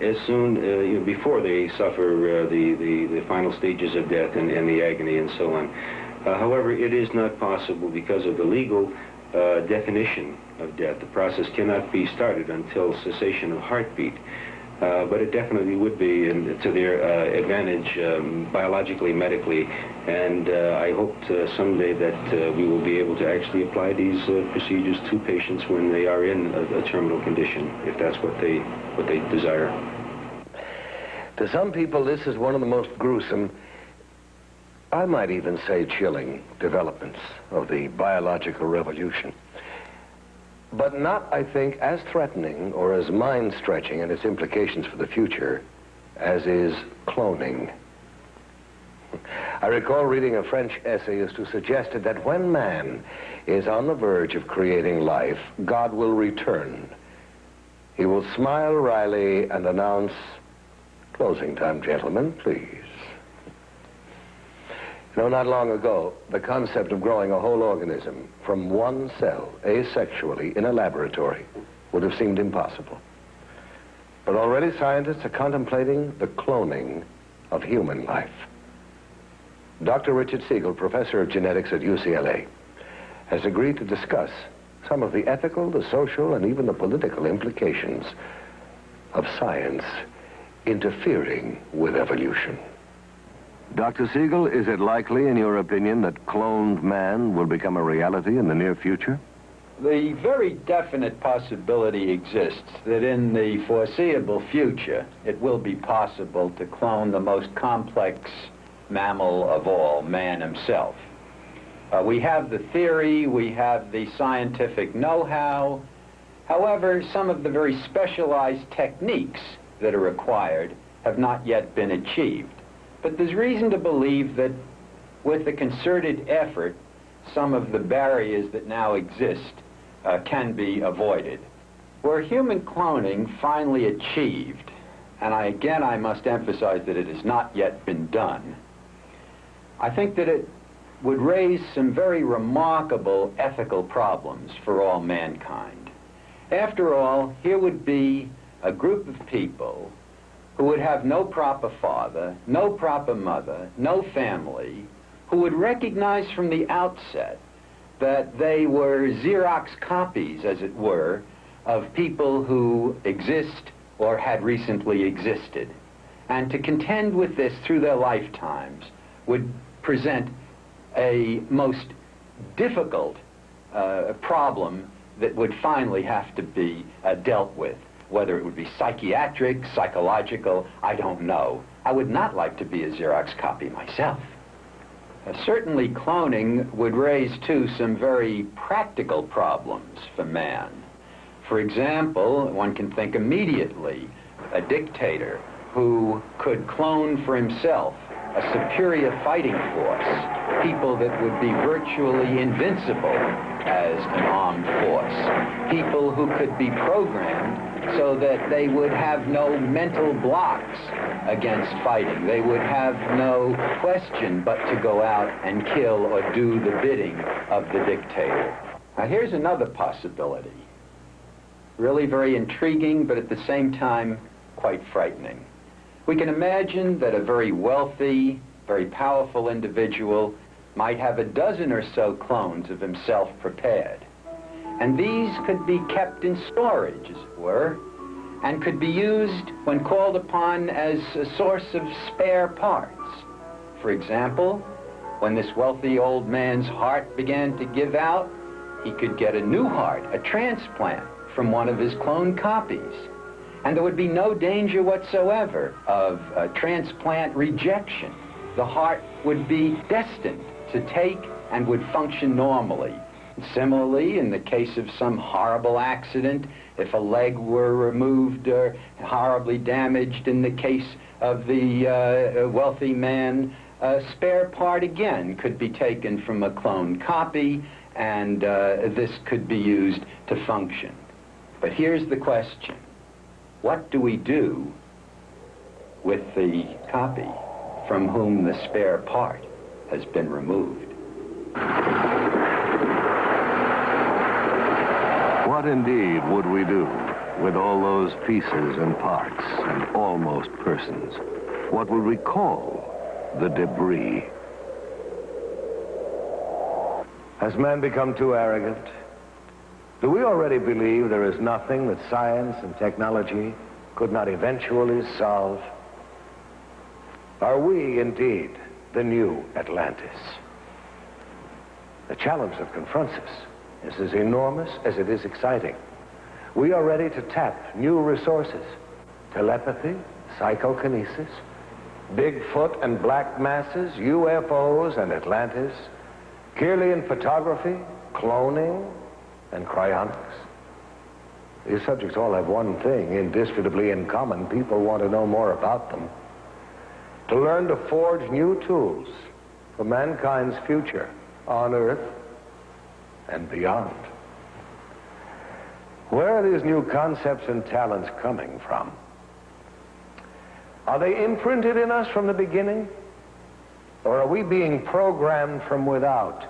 Speaker 12: as soon before they suffer the final stages of death and the agony and so on. However, it is not possible because of the legal definition of death. The process cannot be started until cessation of heartbeat. But it definitely would be to their advantage biologically, medically, and I hope someday that we will be able to actually apply these procedures to patients when they are in a terminal condition, if that's what they desire.
Speaker 1: To some people, this is one of the most gruesome, I might even say chilling, developments of the biological revolution. But not, I think, as threatening or as mind-stretching in its implications for the future as is cloning. I recall reading a French essayist who suggested that when man is on the verge of creating life, God will return. He will smile wryly and announce, "Closing time, gentlemen, please." You know, not long ago, the concept of growing a whole organism from one cell, asexually, in a laboratory would have seemed impossible. But already scientists are contemplating the cloning of human life. Dr. Richard Siegel, professor of genetics at UCLA, has agreed to discuss some of the ethical, the social, and even the political implications of science interfering with evolution.
Speaker 2: Dr. Siegel, is it likely, in your opinion, that cloned man will become a reality in the near future?
Speaker 13: The very definite possibility exists that in the foreseeable future, it will be possible to clone the most complex mammal of all, man himself. We have the theory, we have the scientific know-how. However, some of the very specialized techniques that are required have not yet been achieved. But there's reason to believe that with a concerted effort, some of the barriers that now exist can be avoided. Were human cloning finally achieved, and I must emphasize that it has not yet been done, I think that it would raise some very remarkable ethical problems for all mankind. After all, here would be a group of people who would have no proper father, no proper mother, no family, who would recognize from the outset that they were Xerox copies, as it were, of people who exist or had recently existed. And to contend with this through their lifetimes would present a most difficult problem that would finally have to be dealt with. Whether it would be psychiatric, psychological, I don't know. I would not like to be a Xerox copy myself. Certainly cloning would raise, too, some very practical problems for man. For example, one can think immediately a dictator who could clone for himself a superior fighting force, people that would be virtually invincible as an armed force, people who could be programmed so that they would have no mental blocks against fighting. They would have no question but to go out and kill or do the bidding of the dictator. Now here's another possibility. Really very intriguing, but at the same time quite frightening. We can imagine that a very wealthy, very powerful individual might have a dozen or so clones of himself prepared. And these could be kept in storage, as it were, and could be used when called upon as a source of spare parts. For example, when this wealthy old man's heart began to give out, he could get a new heart, a transplant, from one of his cloned copies. And there would be no danger whatsoever of transplant rejection. The heart would be destined to take and would function normally. Similarly, in the case of some horrible accident, if a leg were removed or horribly damaged in the case of the wealthy man, a spare part again could be taken from a cloned copy, and this could be used to function. But here's the question. What do we do with the copy from whom the spare part has been removed?
Speaker 2: What indeed would we do with all those pieces and parts and almost persons? What would we call the debris?
Speaker 1: Has man become too arrogant? Do we already believe there is nothing that science and technology could not eventually solve? Are we indeed the new Atlantis? The challenge that confronts us is as enormous as it is exciting. We are ready to tap new resources: telepathy, psychokinesis, Bigfoot and black masses, UFOs and Atlantis, Kirlian photography, cloning, and cryonics. These subjects all have one thing indisputably in common: people want to know more about them, to learn to forge new tools for mankind's future on Earth and beyond. Where are these new concepts and talents coming from? Are they imprinted in us from the beginning? Or are we being programmed from without,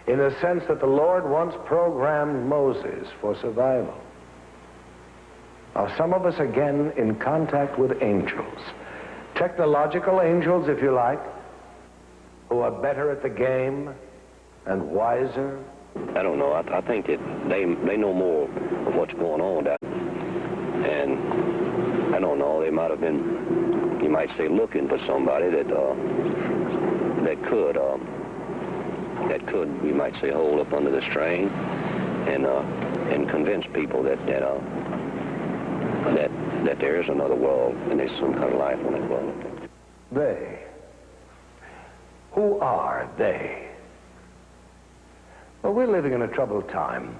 Speaker 1: in the sense that the Lord once programmed Moses for survival? Are some of us again in contact with angels, technological angels, if you like, who are better at the game and wiser?
Speaker 5: I don't know. I think that they know more of what's going on down there. And I don't know, they might have been, you might say, looking for somebody that could, you might say, hold up under the strain and convince people that there is another world and there's some kind of life on that world.
Speaker 1: They. Who are they? Well, we're living in a troubled time.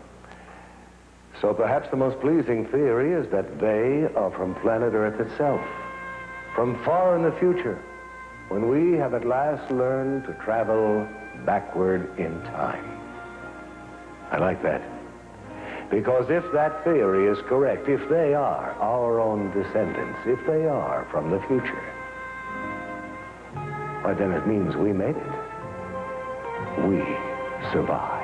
Speaker 1: So perhaps the most pleasing theory is that they are from planet Earth itself, from far in the future, when we have at last learned to travel backward in time. I like that. Because if that theory is correct, if they are our own descendants, if they are from the future, why, then it means we made it. We survived.